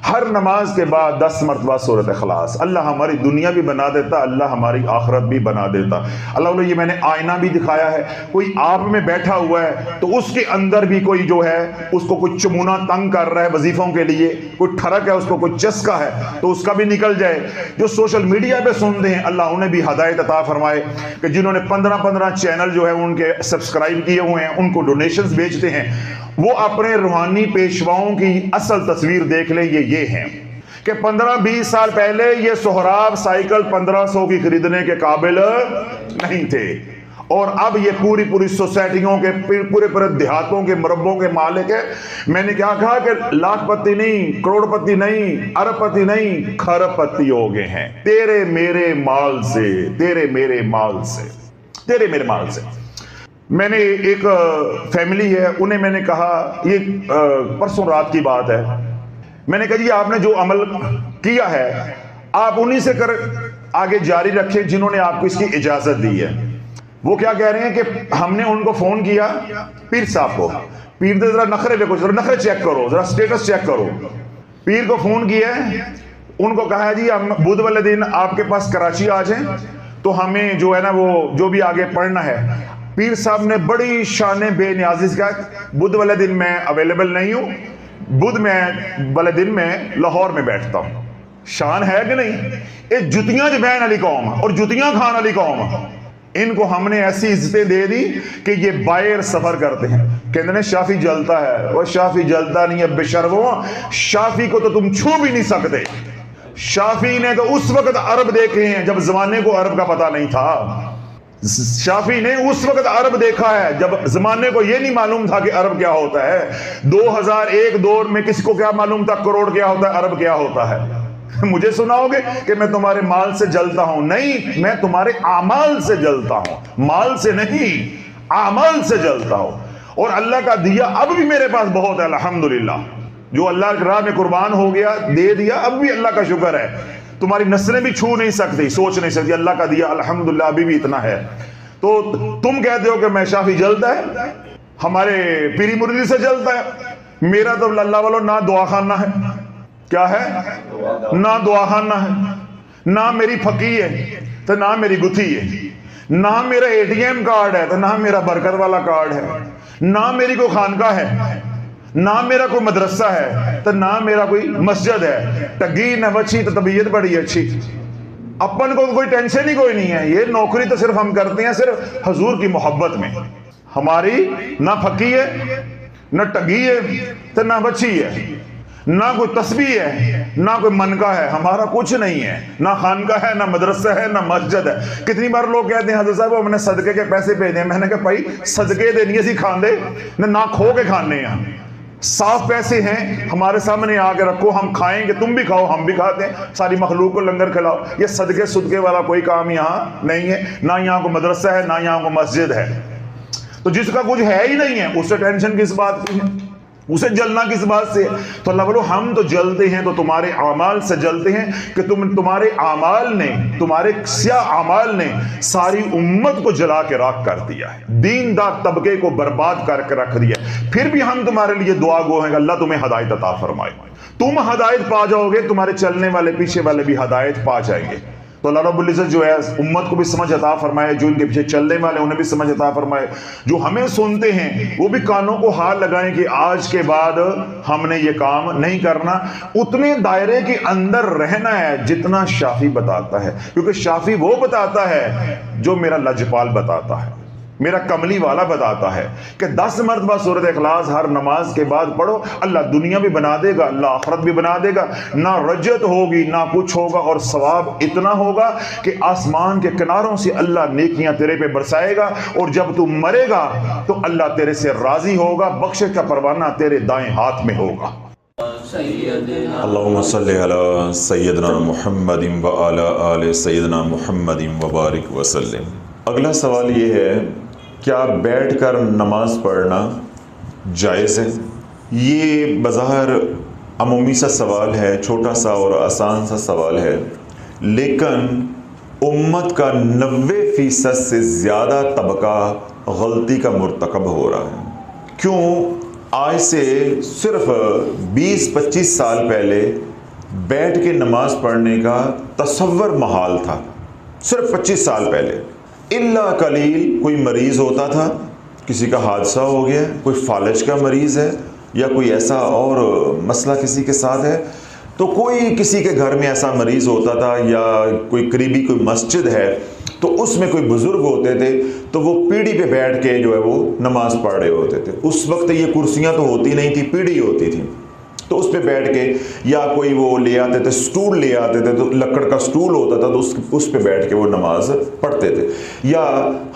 ہر نماز کے بعد 10 مرتبہ سورۃ اخلاص. اللہ ہماری دنیا بھی بنا دیتا, اللہ ہماری آخرت بھی بنا دیتا. اللہ علیہ یہ میں نے آئینہ بھی دکھایا ہے, کوئی آپ میں بیٹھا ہوا ہے تو اس کے اندر بھی کوئی جو ہے اس کو کوئی چمونا تنگ کر رہا ہے وظیفوں کے لیے, کوئی ٹھڑک ہے, اس کو کوئی چسکا ہے تو اس کا بھی نکل جائے. جو سوشل میڈیا پہ سنتے ہیں اللہ انہیں بھی ہدایت عطا فرمائے کہ جنہوں نے 15 چینل جو ہے ان کے سبسکرائب کیے ہوئے ہیں, ان کو ڈونیشنز بیچتے ہیں, وہ اپنے روحانی پیشواؤں کی اصل تصویر دیکھ لیں. یہ ہیں کہ 15-20 سال پہلے یہ سہراب سائیکل 1500 کی خریدنے کے قابل نہیں تھے, اور اب یہ پوری سوسائٹیوں کے پورے دیہاتوں کے مربوں کے مالک ہے. میں نے کیا کہا کہ لاکھ پتی نہیں, کروڑ پتی نہیں, ارب پتی نہیں, کھرب پتی ہو گئے ہیں تیرے میرے مال سے, تیرے میرے مال سے, تیرے میرے مال سے. میں نے ایک فیملی ہے, انہیں میں نے کہا, یہ پرسوں رات کی بات ہے, میں نے کہا جی آپ نے جو عمل کیا ہے آپ انہی سے کر آگے جاری رکھیں جنہوں نے آپ کو اس کی اجازت دی ہے. وہ کیا کہہ رہے ہیں کہ ہم نے ان کو فون کیا, پیر صاحب کو, پیر دے ذرا نخرے دیکھو, ذرا نخرے چیک کرو, ذرا سٹیٹس چیک کرو. پیر کو فون کیا ہے, ان کو کہا ہے جی ہم بدھ والے دن آپ کے پاس کراچی آ جائیں تو ہمیں جو ہے نا وہ جو بھی آگے پڑھنا ہے. پیر صاحب نے بڑی شان بے نیازی سے کہا بدھ والے دن میں اویلیبل نہیں ہوں, بدھ میں والے دن میں لاہور میں بیٹھتا ہوں. شان ہے کہ نہیں؟ یہ جتیاں جبین علی قوم اور جتیاں خان علی قوم, ان کو ہم نے ایسی عزتیں دے دی کہ یہ باہر سفر کرتے ہیں. کہتے ہیں شافی جلتا ہے, وہ شافی جلتا نہیں ہے بے شرمو, شافی کو تو تم چھو بھی نہیں سکتے. شافی نے تو اس وقت عرب دیکھے ہیں جب زمانے کو عرب کا پتہ نہیں تھا. شافی نے اس وقت عرب دیکھا ہے جب زمانے کو یہ نہیں معلوم تھا کہ عرب کیا ہوتا ہے. 2001 دور میں کسی کو کیا معلوم تھا کروڑ کیا ہوتا ہے, عرب کیا ہوتا ہے. مجھے سناؤ گے کہ میں تمہارے مال سے جلتا ہوں؟ نہیں, میں تمہارے اعمال سے جلتا ہوں, مال سے نہیں, اعمال سے جلتا ہوں. اور اللہ کا دیا اب بھی میرے پاس بہت ہے الحمدللہ. جو اللہ کی راہ میں قربان ہو گیا دے دیا, اب بھی اللہ کا شکر ہے. تمہاری نسلیں بھی چھو نہیں سکتی, سوچ نہیں سکتی, اللہ کا دیا الحمدللہ ابھی بھی اتنا ہے. تو تم کہتے ہو کہ میں شافی جلتا ہے, ہمارے پیری مریدی سے جلتا ہے. میرا تو اللہ والو نہ دعا خانہ ہے, کیا ہے, نہ دعا خانہ ہے, نہ میری پھکی ہے تو نہ میری گتھی ہے, نہ میرا ATM کارڈ ہے تو نہ میرا برکت والا کارڈ ہے, نہ میری کوئی خانقاہ ہے, نہ میرا کوئی مدرسہ ہے تو نہ میرا کوئی مسجد ہے. ٹگی نہ بچی تو طبیعت بڑی اچھی. اپن کو کوئی ٹینشن ہی کوئی نہیں ہے. یہ نوکری تو صرف ہم کرتے ہیں صرف حضور کی محبت میں. ہماری نہ پھکی ہے, نہ ٹگی ہے تو نہ بچی ہے, نہ کوئی تسبیح ہے, نہ کوئی منقا ہے, ہمارا کچھ نہیں ہے. نہ خانقاہ ہے, نہ مدرسہ ہے, نہ مسجد ہے. کتنی بار لوگ کہتے ہیں حضرت صاحب ہم نے صدقے کے پیسے بھیجے. میں نے کہا بھائی صدقے دینی سی کھاندے نہ کھو کے کھانے ہیں. صاف پیسے ہیں ہمارے سامنے آ کے رکھو, ہم کھائیں گے, تم بھی کھاؤ ہم بھی کھاتے ہیں, ساری مخلوق کو لنگر کھلاؤ. یہ صدقے صدقے والا کوئی کام یہاں نہیں ہے. نہ یہاں کو مدرسہ ہے, نہ یہاں کو مسجد ہے. تو جس کا کچھ ہے ہی نہیں ہے اس سے ٹینشن کس بات کی ہے, اسے جلنا کس بات سے. تو اللہ بولو ہم تو جلتے ہیں تو تمہارے اعمال سے جلتے ہیں کہ تمہارے اعمال نے, تمہارے سیاہ اعمال نے ساری امت کو جلا کے راکھ کر دیا ہے, دیندار طبقے کو برباد کر کے رکھ دیا. پھر بھی ہم تمہارے لیے دعا گو ہیں کہ اللہ تمہیں ہدایت عطا فرمائے. تم ہدایت پا جاؤ گے, تمہارے چلنے والے پیچھے والے بھی ہدایت پا جائیں گے. تو اللہ رب العزت جو ہے امت کو بھی سمجھ عطا فرمائے, جو ان کے پیچھے چلنے والے انہیں بھی سمجھ عطا فرمائے, جو ہمیں سنتے ہیں وہ بھی کانوں کو ہاتھ لگائیں کہ آج کے بعد ہم نے یہ کام نہیں کرنا. اتنے دائرے کے اندر رہنا ہے جتنا شافی بتاتا ہے, کیونکہ شافی وہ بتاتا ہے جو میرا لجپال بتاتا ہے, میرا کملی والا بتاتا ہے کہ 10 مرتبہ سورۃ اخلاص ہر نماز کے بعد پڑھو, اللہ دنیا بھی بنا دے گا, اللہ آخرت بھی بنا دے گا. نہ رجت ہوگی نہ کچھ ہوگا, اور ثواب اتنا ہوگا کہ آسمان کے کناروں سے اللہ نیکیاں تیرے پہ برسائے گا, اور جب تو مرے گا تو اللہ تیرے سے راضی ہوگا, بخشش کا پروانہ تیرے دائیں ہاتھ میں ہوگا. اللہم صلی علی سیدنا محمد وعلی آل سیدنا محمد وبارک وسلم. اگلا سوال یہ ہے, کیا بیٹھ کر نماز پڑھنا جائز ہے؟ یہ بظاہر عمومی سا سوال ہے, چھوٹا سا اور آسان سا سوال ہے, لیکن امت کا 90% سے زیادہ طبقہ غلطی کا مرتکب ہو رہا ہے. کیوں؟ آج سے صرف 20-25 سال پہلے بیٹھ کے نماز پڑھنے کا تصور محال تھا صرف 25 سال پہلے. الا قلیل کوئی مریض ہوتا تھا، کسی کا حادثہ ہو گیا، کوئی فالج کا مریض ہے یا کوئی ایسا اور مسئلہ کسی کے ساتھ ہے، تو کوئی کسی کے گھر میں ایسا مریض ہوتا تھا یا کوئی قریبی کوئی مسجد ہے تو اس میں کوئی بزرگ ہوتے تھے تو وہ پیڑھی پہ بیٹھ کے جو ہے وہ نماز پڑھ رہے ہوتے تھے. اس وقت یہ کرسیاں تو ہوتی نہیں تھی، پیڑھی ہوتی تھی، تو اس پہ بیٹھ کے، یا کوئی وہ لے آتے تھے سٹول لے آتے تھے تو لکڑ کا سٹول ہوتا تھا تو اس پہ بیٹھ کے وہ نماز پڑھتے تھے. یا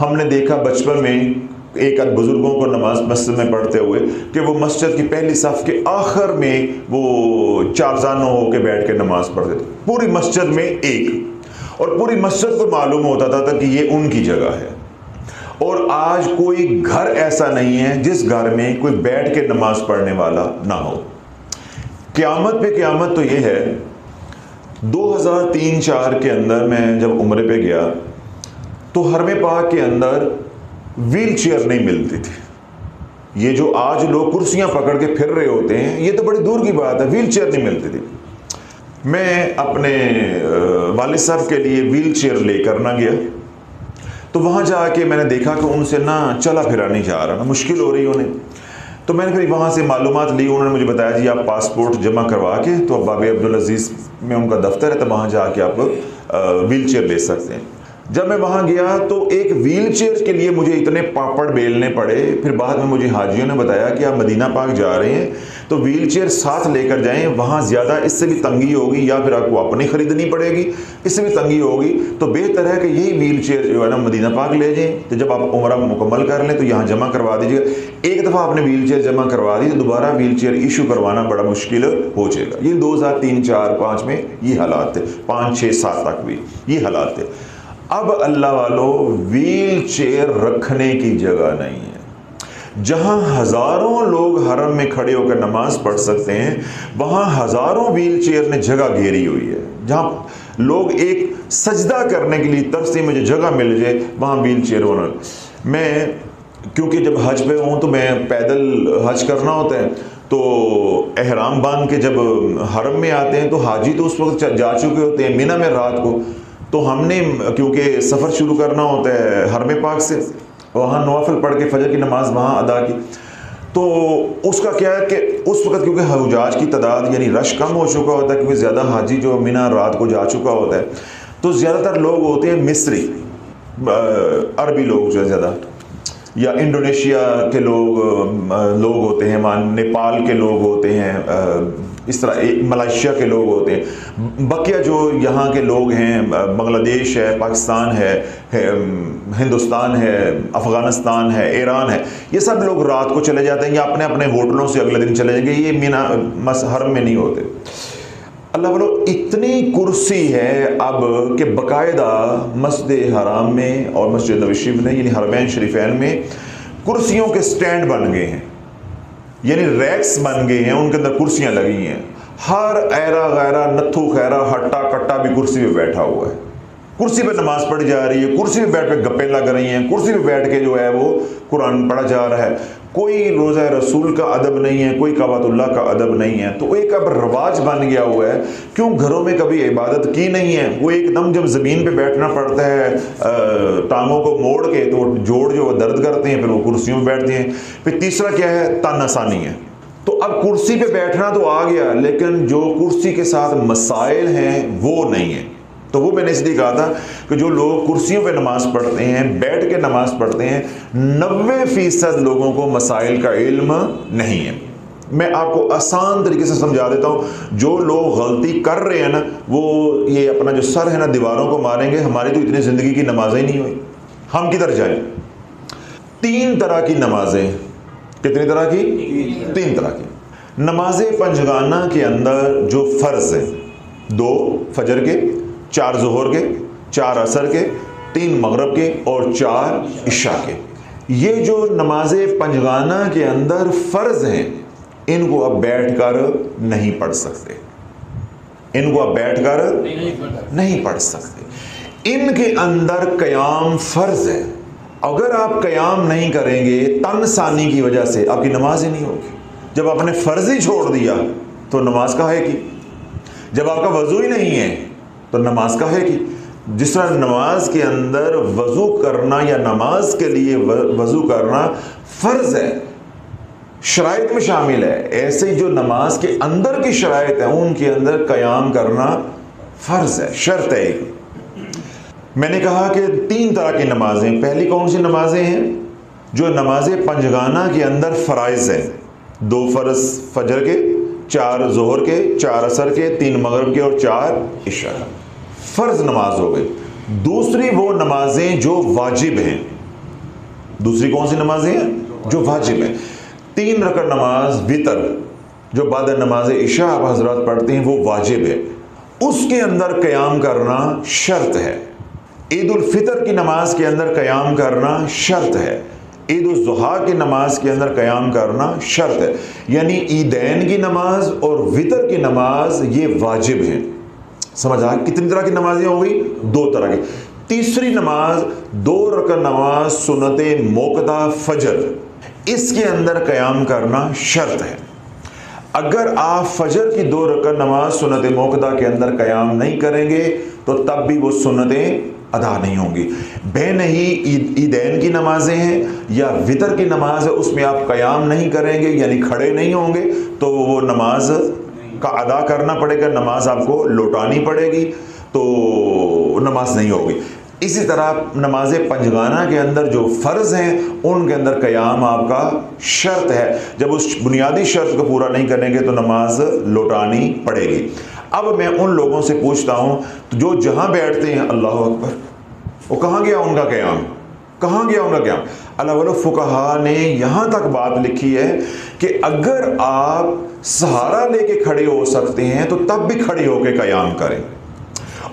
ہم نے دیکھا بچپن میں ایک آدھ بزرگوں کو نماز مسجد میں پڑھتے ہوئے کہ وہ مسجد کی پہلی صف کے آخر میں وہ چارزانوں ہو کے بیٹھ کے نماز پڑھتے تھے، پوری مسجد میں ایک، اور پوری مسجد کو معلوم ہوتا تھا کہ یہ ان کی جگہ ہے. اور آج کوئی گھر ایسا نہیں ہے جس گھر میں کوئی بیٹھ کے نماز پڑھنے والا نہ ہو. قیامت پہ قیامت تو یہ ہے، 2003-04 کے اندر میں جب عمرے پہ گیا تو حرم پاک کے اندر ویل چیئر نہیں ملتی تھی. یہ جو آج لوگ کرسیاں پکڑ کے پھر رہے ہوتے ہیں یہ تو بڑی دور کی بات ہے، ویل چیئر نہیں ملتی تھی. میں اپنے والد صاحب کے لیے ویل چیئر لے کر نہ گیا تو وہاں جا کے میں نے دیکھا کہ ان سے نہ چلا پھرا نہیں جا رہا، مشکل ہو رہی انہیں. تو میں نے پھر وہاں سے معلومات لی، انہوں نے مجھے بتایا جی آپ پاسپورٹ جمع کروا کے تو اب باب عبدالعزیز میں ان کا دفتر ہے تو وہاں جا کے آپ ویل چیئر لے سکتے ہیں. جب میں وہاں گیا تو ایک ویل چیئر کے لیے مجھے اتنے پاپڑ بیلنے پڑے. پھر بعد میں مجھے حاجیوں نے بتایا کہ آپ مدینہ پاک جا رہے ہیں تو ویل چیئر ساتھ لے کر جائیں، وہاں زیادہ اس سے بھی تنگی ہوگی یا پھر آپ کو اپنی خریدنی پڑے گی، اس سے بھی تنگی ہوگی، تو بہتر ہے کہ یہی ویل چیئر جو ہے نا مدینہ پاک لے جائیں. تو جب آپ عمرہ مکمل کر لیں تو یہاں جمع کروا دیجیے گا. ایک دفعہ آپ نے ویل چیئر جمع کروا دی تو دوبارہ ویل چیئر ایشو کروانا بڑا مشکل ہو جائے گا. یہ 2003-04-05 میں یہ حالات تھے، 5-6-7 تک بھی یہ حالات تھے. اب اللہ والو ویل چیئر رکھنے کی جگہ نہیں ہے. جہاں ہزاروں لوگ حرم میں کھڑے ہو کر نماز پڑھ سکتے ہیں وہاں ہزاروں ویل چیئر نے جگہ گھیری ہوئی ہے. جہاں لوگ ایک سجدہ کرنے کے لیے ترستے مجھے جگہ مل جائے وہاں ویل چیئر ہونا. میں کیونکہ جب حج پہ ہوں تو میں پیدل حج کرنا ہوتا ہے تو احرام باندھ کے جب حرم میں آتے ہیں تو حاجی تو اس وقت جا چکے ہوتے ہیں مینا میں رات کو. تو ہم نے کیونکہ سفر شروع کرنا ہوتا ہے حرم پاک سے، وہاں نوافل پڑھ کے فجر کی نماز وہاں ادا کی. تو اس کا کیا ہے کہ اس وقت کیونکہ حجاج کی تعداد یعنی رش کم ہو چکا ہوتا ہے کیونکہ زیادہ حاجی جو مینا رات کو جا چکا ہوتا ہے تو زیادہ تر لوگ ہوتے ہیں مصری، عربی لوگ جو ہے زیادہ، یا انڈونیشیا کے لوگ ہوتے ہیں، نیپال کے لوگ ہوتے ہیں، اس طرح ملائیشیا کے لوگ ہوتے ہیں. بقیہ جو یہاں کے لوگ ہیں بنگلہ دیش ہے، پاکستان ہے، ہندوستان ہے، افغانستان ہے، ایران ہے، یہ سب لوگ رات کو چلے جاتے ہیں یا اپنے اپنے ہوٹلوں سے اگلے دن چلے جائیں گے. یہ مینا حرم میں نہیں ہوتے. اللہ بولو اتنی کرسی ہے اب کہ باقاعدہ مسجد حرام میں اور مسجد نبوی شریف میں یعنی حرمین شریفین میں کرسیوں کے سٹینڈ بن گئے ہیں، یعنی ریکس بن گئے ہیں، ان کے اندر کرسیاں لگی ہیں. ہر ایرا غیرہ نتھو خیرہ ہٹا کٹا بھی کرسی پہ بیٹھا ہوا ہے، کرسی پہ نماز پڑھی جا رہی ہے، کرسی پہ بیٹھ کے گپیں لگ رہی ہیں، کرسی پہ بیٹھ کے جو ہے وہ قرآن پڑھا جا رہا ہے. کوئی روزہ رسول کا ادب نہیں ہے، کوئی کعبۃ اللہ کا ادب نہیں ہے. تو ایک اب رواج بن گیا ہوا ہے، کیوں گھروں میں کبھی عبادت کی نہیں ہے. وہ ایک دم جب زمین پہ بیٹھنا پڑتا ہے ٹانگوں کو موڑ کے تو جوڑ جو درد کرتے ہیں، پھر وہ کرسیوں پہ بیٹھتے ہیں. پھر تیسرا کیا ہے، تن آسانی ہے. تو اب کرسی پہ بیٹھنا تو آ گیا لیکن جو کرسی کے ساتھ مسائل ہیں وہ نہیں ہیں. تو وہ میں نے اس لیے کہا تھا کہ جو لوگ کرسیوں پہ نماز پڑھتے ہیں، بیٹھ کے نماز پڑھتے ہیں، 90% لوگوں کو مسائل کا علم نہیں ہے. میں آپ کو آسان طریقے سے سمجھا دیتا ہوں. جو لوگ غلطی کر رہے ہیں نا وہ یہ اپنا جو سر ہے نا دیواروں کو ماریں گے. ہماری تو اتنی زندگی کی نمازیں ہی نہیں ہوئی، ہم کدھر جائیں. 3 طرح کی نمازیں. کتنی طرح کی؟ 3 طرح کی. نماز پنجگانہ کے اندر جو فرض ہے، 2 فجر کے، 4 ظہر کے، 4 عصر کے، 3 مغرب کے اور 4 عشاء کے. یہ جو نماز پنجگانہ کے اندر فرض ہیں ان کو اب بیٹھ کر نہیں پڑھ سکتے. ان کو اب بیٹھ کر نہیں پڑھ سکتے. ان کے اندر قیام فرض ہے. اگر آپ قیام نہیں کریں گے تن ثانی کی وجہ سے آپ کی نماز ہی نہیں ہوگی. جب آپ نے فرض ہی چھوڑ دیا تو نماز کا ہے کی. جب آپ کا وضو ہی نہیں ہے تو نماز کا ہے کہ جس طرح نماز کے اندر وضو کرنا یا نماز کے لیے وضو کرنا فرض ہے، شرائط میں شامل ہے، ایسے ہی جو نماز کے اندر کی شرائط ہیں ان کے اندر قیام کرنا فرض ہے، شرط ہے۔ میں نے کہا کہ 3 طرح کی نمازیں، پہلی کون سی نمازیں ہیں؟ جو نماز پنجگانہ کے اندر فرائض ہیں، 2 فرض فجر کے، 4 ظہر کے، 4 عصر کے، 3 مغرب کے اور 4 عشاء، فرض نماز ہو گئی۔ دوسری وہ نمازیں جو واجب ہیں، دوسری کون سی نمازیں ہیں؟ جو واجب ہیں۔ 3 رکعت نماز وتر جو بعد نماز عشاء آپ حضرات پڑھتے ہیں وہ واجب ہے، اس کے اندر قیام کرنا شرط ہے۔ عید الفطر کی نماز کے اندر قیام کرنا شرط ہے، عید الاضحیٰ کی نماز کے اندر قیام کرنا شرط ہے، یعنی عیدین کی نماز اور وتر کی نماز یہ واجب ہیں۔ سمجھ آ کتنی طرح کی نمازیں ہو گئی؟ 2 طرح کی۔ تیسری نماز 2 رکعت نماز سنت موقدہ فجر، اس کے اندر قیام کرنا شرط ہے۔ اگر آپ فجر کی 2 رکعت نماز سنت موقدہ کے اندر قیام نہیں کریں گے تو تب بھی وہ سنتیں ادا نہیں ہوں گی۔ بے نہیں عیدین کی نمازیں ہیں یا وتر کی نماز ہے، اس میں آپ قیام نہیں کریں گے یعنی کھڑے نہیں ہوں گے تو وہ نماز کا ادا کرنا پڑے گا، نماز آپ کو لوٹانی پڑے گی، تو نماز نہیں ہوگی۔ اسی طرح نماز پنجگانہ کے اندر جو فرض ہیں ان کے اندر قیام آپ کا شرط ہے، جب اس بنیادی شرط کو پورا نہیں کریں گے تو نماز لوٹانی پڑے گی۔ اب میں ان لوگوں سے پوچھتا ہوں جو جہاں بیٹھتے ہیں اللہ اکبر، وہ کہاں گیا ان کا قیام؟ کہاں گیا ان کا قیام؟ اللہ والو فقہا نے یہاں تک بات لکھی ہے کہ اگر آپ سہارا لے کے کھڑے ہو سکتے ہیں تو تب بھی کھڑے ہو کے قیام کریں،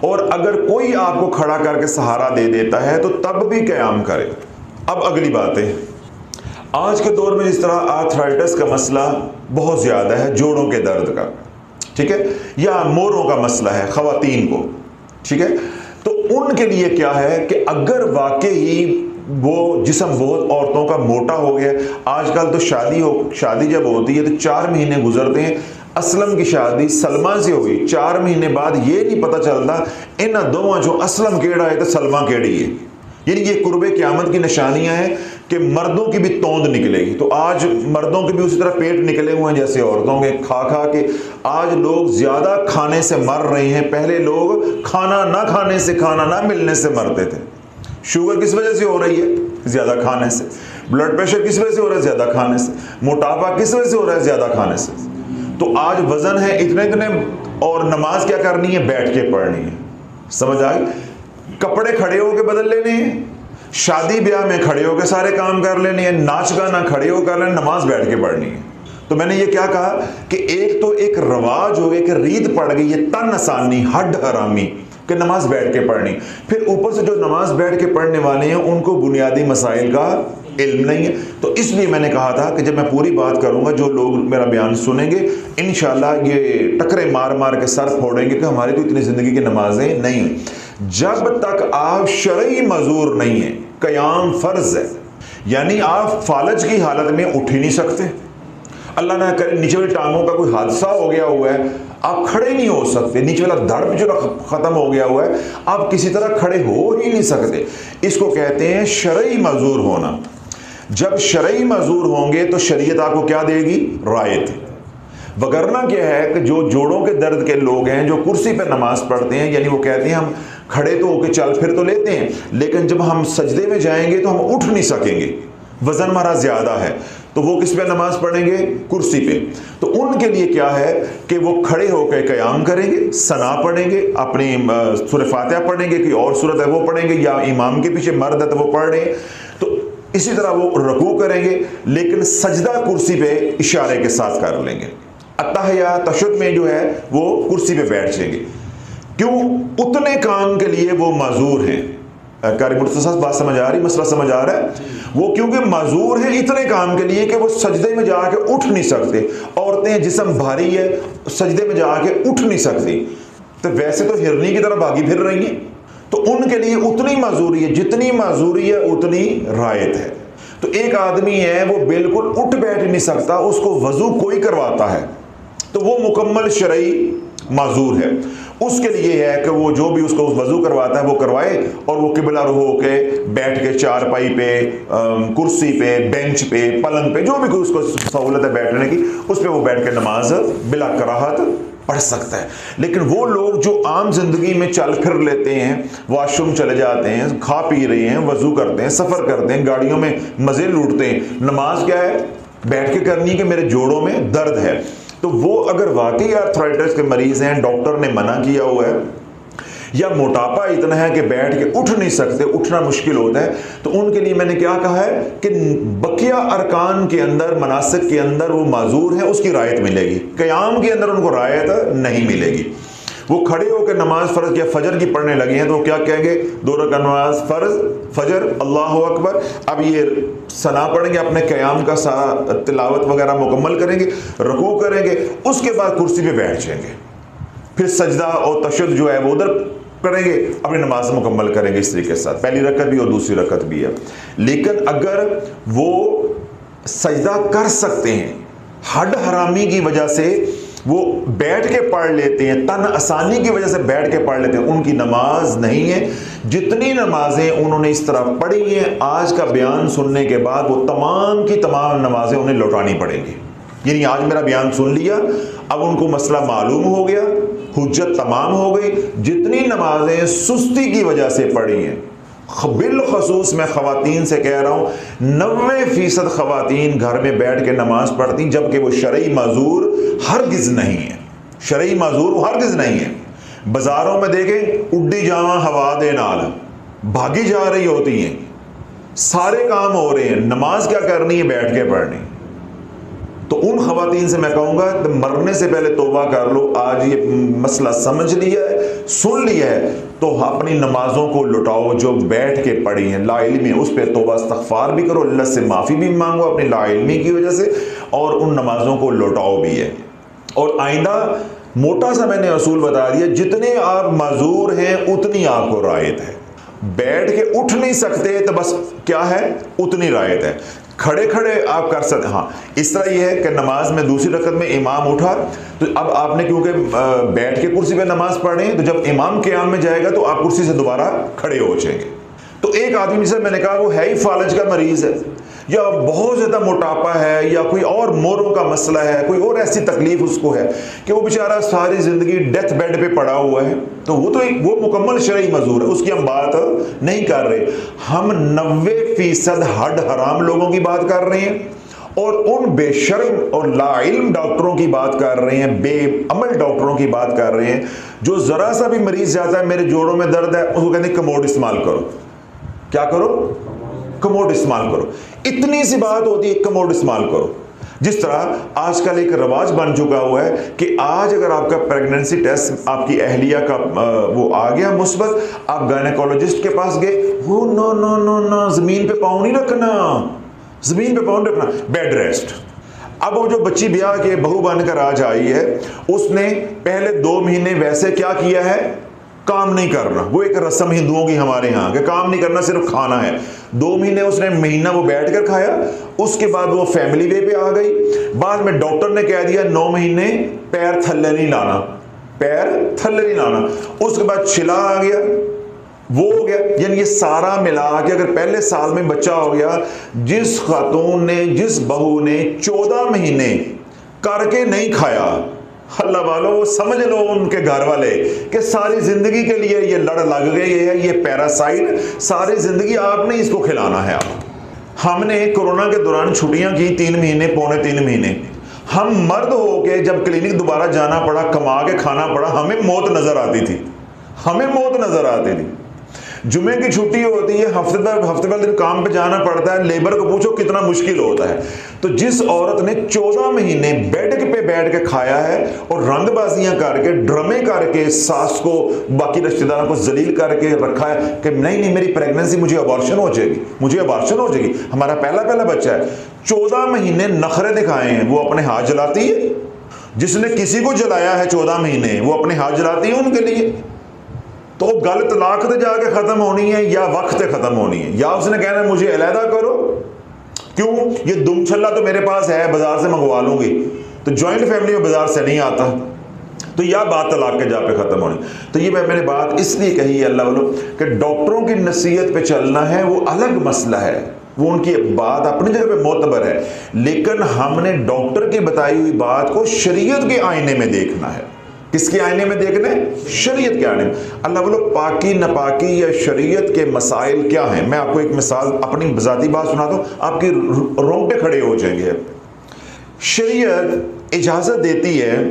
اور اگر کوئی آپ کو کھڑا کر کے سہارا دے دیتا ہے تو تب بھی قیام کریں۔ اب اگلی بات ہے، آج کے دور میں جس طرح آرتھرائٹس کا مسئلہ بہت زیادہ ہے، جوڑوں کے درد کا، ٹھیک ہے، یا موروں کا مسئلہ ہے خواتین کو، ٹھیک ہے، تو ان کے لیے کیا ہے کہ اگر واقعی وہ جسم بہت عورتوں کا موٹا ہو گیا، آج کل تو شادی جب ہوتی ہے تو 4 مہینے گزرتے ہیں، اسلم کی شادی سلمہ سے ہوئی، 4 مہینے بعد یہ نہیں پتہ چلتا ان دونوں جو اسلم کیڑا ہے تو سلمہ کیڑی ہے، یعنی یہ قرب قیامت کی نشانیاں ہیں کہ مردوں کی بھی توند نکلے گی۔ تو آج مردوں کے بھی اسی طرح پیٹ نکلے ہوئے ہیں جیسے عورتوں کے، کھا کھا کے آج لوگ زیادہ کھانے سے مر رہے ہیں، پہلے لوگ کھانا نہ کھانے سے، کھانا نہ ملنے سے مرتے تھے۔ شوگر کس وجہ سے ہو رہی ہے؟ زیادہ کھانے سے۔ بلڈ پریشر کس وجہ سے ہو رہا ہے؟ زیادہ کھانے سے۔ موٹاپا کس وجہ سے ہو رہا ہے؟ زیادہ کھانے سے۔ تو آج وزن ہے اتنے اور نماز کیا کرنی ہے؟ بیٹھ کے پڑھنی ہے۔ سمجھ آئی؟ کپڑے کھڑے ہو کے بدل لینے ہیں، شادی بیاہ میں کھڑے ہو کے سارے کام کر لینے ہیں، ناچ گانا کھڑے ہو کر لینا، نماز بیٹھ کے پڑھنی ہے۔ تو میں نے یہ کیا کہا کہ ایک تو ایک رواج ہو گیا کہ ریت پڑ گئی ہے، تن آسانی، ہڈ حرامی کہ نماز بیٹھ کے پڑھنی، پھر اوپر سے جو نماز بیٹھ کے پڑھنے والے ہیں ان کو بنیادی مسائل کا علم نہیں ہے۔ تو اس لیے میں نے کہا تھا کہ جب میں پوری بات کروں گا جو لوگ میرا بیان سنیں گے انشاءاللہ یہ ٹکرے مار مار کے سر پھوڑیں گے کہ ہماری تو اتنی زندگی کی نمازیں نہیں ہیں۔ جب تک آپ شرعی معذور نہیں ہیں، قیام فرض ہے، یعنی آپ فالج کی حالت میں اٹھ ہی نہیں سکتے، اللہ نہ کرے نیچے والی ٹانگوں کا کوئی حادثہ ہو گیا ہوا ہے، آپ کھڑے نہیں ہو سکتے، نیچے والا دھڑ جو ختم ہو گیا ہوا ہے، آپ کسی طرح کھڑے ہو ہی نہیں سکتے، اس کو کہتے ہیں شرعی معذور ہونا۔ جب شرعی معذور ہوں گے تو شریعت آپ کو کیا دے گی؟ رعایت۔ وگرنہ کیا ہے کہ جو جوڑوں کے درد کے لوگ ہیں جو کرسی پہ نماز پڑھتے ہیں، یعنی وہ کہتے ہیں ہم کھڑے تو ہو کے چل پھر تو لیتے ہیں لیکن جب ہم سجدے میں جائیں گے تو ہم اٹھ نہیں سکیں گے، وزن ہمارا زیادہ ہے، تو وہ کس پہ نماز پڑھیں گے؟ کرسی پہ۔ تو ان کے لیے کیا ہے کہ وہ کھڑے ہو کے قیام کریں گے، ثنا پڑھیں گے، اپنی سورہ فاتحہ پڑھیں گے، کوئی اور سورت ہے وہ پڑھیں گے، یا امام کے پیچھے مرد ہے تو وہ پڑھ رہے ہیں، تو اسی طرح وہ رکوع کریں گے لیکن سجدہ کرسی پہ اشارے کے ساتھ کر لیں گے، اتحیہ تشہد میں جو ہے وہ کرسی پہ بیٹھ جائیں گے۔ کیوں؟ اتنے کام کے لیے وہ معذور ہیں۔ قاری مرتضیٰ بات سمجھ آ رہی، مسئلہ سمجھ آ رہا ہے؟ وہ کیونکہ معذور ہیں اتنے کام کے لیے کہ وہ سجدے میں جا کے اٹھ نہیں سکتے، عورتیں جسم بھاری ہے سجدے میں جا کے اٹھ نہیں سکتی، تو ویسے تو ہرنی کی طرح بھاگی پھر رہی ہیں، تو ان کے لیے اتنی معذوری ہے، جتنی معذوری ہے اتنی رعایت ہے۔ تو ایک آدمی ہے وہ بالکل اٹھ بیٹھ نہیں سکتا، اس کو وضو کوئی کرواتا ہے تو وہ مکمل شرعی معذور ہے، اس کے لیے ہے کہ وہ جو بھی اس کو وضو کرواتا ہے وہ کروائے، اور وہ قبلہ رخ ہو کے بیٹھ کے چارپائی پہ، کرسی پہ، بینچ پہ، پلنگ پہ، جو بھی کوئی اس کو سہولت ہے بیٹھنے کی، اس پہ وہ بیٹھ کے نماز بلا کراہت پڑھ سکتا ہے۔ لیکن وہ لوگ جو عام زندگی میں چل پھر لیتے ہیں، واش روم چلے جاتے ہیں، کھا پی رہے ہیں، وضو کرتے ہیں، سفر کرتے ہیں، گاڑیوں میں مزے لوٹتے ہیں، نماز کیا ہے؟ بیٹھ کے کرنی کہ میرے جوڑوں میں درد ہے، تو وہ اگر واقعی آرتھرائٹس کے مریض ہیں، ڈاکٹر نے منع کیا ہوا ہے، یا موٹاپا اتنا ہے کہ بیٹھ کے اٹھ نہیں سکتے، اٹھنا مشکل ہوتا ہے، تو ان کے لیے میں نے کیا کہا ہے کہ بقیہ ارکان کے اندر، مناسک کے اندر وہ معذور ہیں، اس کی رعایت ملے گی، قیام کے اندر ان کو رعایت نہیں ملے گی۔ وہ کھڑے ہو کے نماز فرض یا فجر کی پڑھنے لگے ہیں تو وہ کیا کہیں گے؟ 2 رکعت نماز فرض فجر، اللہ اکبر، اب یہ ثنا پڑھیں گے، اپنے قیام کا سارا تلاوت وغیرہ مکمل کریں گے، رکوع کریں گے، اس کے بعد کرسی پہ بیٹھ جائیں گے، پھر سجدہ اور تشہد جو ہے وہ ادھر کریں گے، اپنی نماز مکمل کریں گے اس طریقے سے، پہلی رکعت بھی اور دوسری رکعت بھی ہے۔ لیکن اگر وہ سجدہ کر سکتے ہیں، ہڈ حرامی کی وجہ سے وہ بیٹھ کے پڑھ لیتے ہیں، تن آسانی کی وجہ سے بیٹھ کے پڑھ لیتے ہیں، ان کی نماز نہیں ہے۔ جتنی نمازیں انہوں نے اس طرح پڑھی ہیں، آج کا بیان سننے کے بعد وہ تمام کی تمام نمازیں انہیں لوٹانی پڑیں گی۔ یعنی آج میرا بیان سن لیا، اب ان کو مسئلہ معلوم ہو گیا، حجت تمام ہو گئی، جتنی نمازیں سستی کی وجہ سے پڑھی ہیں، بالخصوص میں خواتین سے کہہ رہا ہوں، 90% خواتین گھر میں بیٹھ کے نماز پڑھتی، جبکہ وہ شرعی معذور ہرگز نہیں ہے، شرعی معذور وہ ہرگز نہیں ہے۔ بازاروں میں دیکھیں، اڈی جاواں ہوا دے نال بھاگی جا رہی ہوتی ہیں، سارے کام ہو رہے ہیں، نماز کیا کرنی ہے؟ بیٹھ کے پڑھنی۔ تو ان خواتین سے میں کہوں گا کہ مرنے سے پہلے توبہ کر لو، آج یہ مسئلہ سمجھ لیا ہے، سن لیا ہے، تو اپنی نمازوں کو لٹاؤ جو بیٹھ کے پڑھی ہیں، لا علمی، اس پہ توبہ استغفار بھی کرو، اللہ سے معافی بھی مانگو اپنی لا علمی کی وجہ سے، اور ان نمازوں کو لٹاؤ بھی ہے۔ اور آئندہ موٹا سا میں نے اصول بتا دیا، جتنے آپ معذور ہیں اتنی آپ کو رعایت ہے، بیٹھ کے اٹھ نہیں سکتے تو بس کیا ہے؟ اتنی رعایت ہے، کھڑے کھڑے آپ کر سکتے۔ ہاں اس طرح یہ ہے کہ نماز میں دوسری رکعت میں امام اٹھا تو اب آپ نے کیونکہ بیٹھ کے کرسی پہ نماز پڑھیں تو جب امام قیام میں جائے گا تو آپ کرسی سے دوبارہ کھڑے ہو جائیں گے۔ تو ایک آدمی سے میں نے کہا وہ ہے ہی فالج کا مریض ہے، یا بہت زیادہ موٹاپا ہے، یا کوئی اور موروں کا مسئلہ ہے، کوئی اور ایسی تکلیف اس کو ہے کہ وہ بیچارہ ساری زندگی ڈیتھ بیڈ پہ پڑا ہوا ہے، تو وہ مکمل شرعی معذور ہے، اس کی ہم بات نہیں کر رہے۔ ہم 90% ہڈ حرام لوگوں کی بات کر رہے ہیں، اور ان بے شرم اور لا علم ڈاکٹروں کی بات کر رہے ہیں، بے عمل ڈاکٹروں کی بات کر رہے ہیں، جو ذرا سا بھی مریض جاتا ہے میرے جوڑوں میں درد ہے، اس کو کہتے ہیں کموڈ استعمال کرو۔ کیا کرو؟ کموڈ استعمال کرو۔ اتنی سی بات ہوتی ہے، کموڈ استعمال کرو۔ جس طرح آج کل ایک رواج بن چکا ہوا ہے کہ آج اگر آپ کا پریگننسی ٹیسٹ آپ کی اہلیہ کا وہ آ گیا مثبت، آپ گائنیکولوجسٹ کے پاس گئے، وہ نو نو نو نو، زمین پہ پاؤں نہیں رکھنا، زمین پہ پاؤں نہیں رکھنا، بیڈ ریسٹ۔ اب وہ جو بچی بیاہ کے بہو بن کر آج آئی ہے، اس نے پہلے 2 مہینے ویسے کیا کیا ہے؟ کام نہیں کرنا۔ وہ ایک رسم ہندوؤں کی ہمارے ہاں کہ کام نہیں کرنا، صرف کھانا ہے۔ 2 مہینے اس نے مہینہ وہ بیٹھ کر کھایا، اس کے بعد وہ فیملی وے پہ آ گئی، بعد میں ڈاکٹر نے کہہ دیا 9 مہینے پیر تھلے نہیں لانا، پیر تھلے نہیں لانا۔ اس کے بعد چھلا آ گیا، وہ ہو گیا، یعنی یہ سارا ملا کے اگر پہلے سال میں بچہ ہو گیا، جس خاتون نے، جس بہو نے 14 مہینے کر کے نہیں کھایا، اللہ والو وہ سمجھ لو ان کے گھر والے کہ ساری زندگی کے لیے یہ لڑ لگ گئی ہے، یہ پیراسائٹ ساری زندگی آپ نے اس کو کھلانا ہے۔ آپ ہم نے کورونا کے دوران چھٹیاں کی 3 مہینے، پونے 3 مہینے، ہم مرد ہو کے جب کلینک دوبارہ جانا پڑا، کما کے کھانا پڑا، ہمیں موت نظر آتی تھی، ہمیں موت نظر آتی تھی۔ جمعے کی چھٹی ہوتی ہے، ہفتے دن کام پہ جانا پڑتا ہے، لیبر کو پوچھو کتنا مشکل ہوتا ہے۔ تو جس عورت نے 14 مہینے بیڈ پہ بیٹھ کے کھایا ہے اور رنگ بازیاں کر کے، ڈرامے کر کے، ساس کو، باقی رشتہ داروں کو ذلیل کر کے رکھا ہے کہ نہیں میری پریگننسی، مجھے ابارشن ہو جائے گی، مجھے ابارشن ہو جائے گی، ہمارا پہلا بچہ ہے، 14 مہینے نخرے دکھائے ہیں، وہ اپنے ہاتھ جلاتی ہے۔ جس نے کسی کو جلایا ہے 14 مہینے، وہ اپنے ہاتھ جلاتی ہے ان کے لیے۔ تو گل طلاق تے جا کے ختم ہونی ہے یا وقت ختم ہونی ہے، یا اس نے کہنا ہے مجھے علیحدہ کرو، کیوں؟ یہ دم چھلا تو میرے پاس ہے، بازار سے منگوا لوں گی۔ تو جوائنٹ فیملی میں بازار سے نہیں آتا، تو یا بات طلاق کے جا پہ ختم ہونی. تو یہ میں نے بات اس لیے کہی ہے اللہ والوں کہ ڈاکٹروں کی نصیحت پہ چلنا ہے وہ الگ مسئلہ ہے, وہ ان کی بات اپنی جگہ پہ معتبر ہے, لیکن ہم نے ڈاکٹر کی بتائی ہوئی بات کو شریعت کے آئینے میں دیکھنا ہے. کس کے آئینے میں دیکھنا ہے؟ شریعت کے آئینے میں. اللہ والوں پاکی نپاکی یا شریعت کے مسائل کیا ہیں؟ میں آپ کو ایک مثال اپنی ذاتی بات سناتا ہوں, آپ کی رونگٹے کھڑے ہو جائیں گے. شریعت اجازت دیتی ہے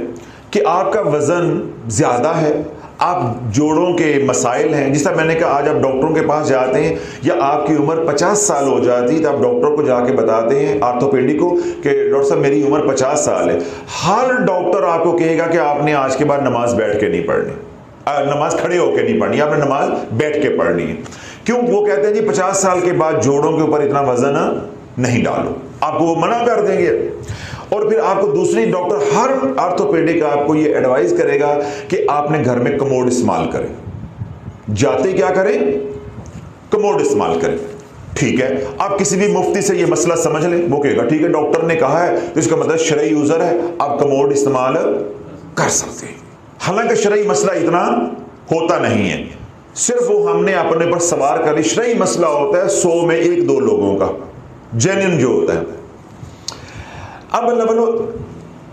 کہ آپ کا وزن زیادہ ہے, آپ جوڑوں کے مسائل ہیں, جس طرح میں نے کہا آج آپ ڈاکٹروں کے پاس جاتے ہیں یا آپ کی عمر 50 سال ہو جاتی تو آپ ڈاکٹر کو جا کے بتاتے ہیں آرتھوپیڈی کو کہ ڈاکٹر صاحب میری عمر 50 سال ہے. ہر ڈاکٹر آپ کو کہے گا کہ آپ نے آج کے بعد نماز بیٹھ کے نہیں پڑھنی, نماز کھڑے ہو کے نہیں پڑھنی, آپ نے نماز بیٹھ کے پڑھنی ہے. کیوں؟ وہ کہتے ہیں جی 50 سال کے بعد جوڑوں کے اوپر اتنا وزن نہیں ڈالو, آپ کو وہ منع کر دیں گے. اور پھر آپ کو دوسری ڈاکٹر ہر آرتھوپیڈک آپ کو یہ ایڈوائز کرے گا کہ آپ نے گھر میں کموڈ استعمال کریں, جاتے کیا کریں؟ کموڈ استعمال کریں. ٹھیک ہے, آپ کسی بھی مفتی سے یہ مسئلہ سمجھ لیں, وہ کہے گا ٹھیک ہے ڈاکٹر نے کہا ہے تو اس کا مطلب شرعی عذر ہے, آپ کموڈ استعمال کر سکتے ہیں. حالانکہ شرعی مسئلہ اتنا ہوتا نہیں ہے, صرف وہ ہم نے اپنے پر سوار کر لی. شرعی مسئلہ ہوتا ہے 100 میں 1-2 لوگوں کا جینن جو ہوتا ہے. اب اللہ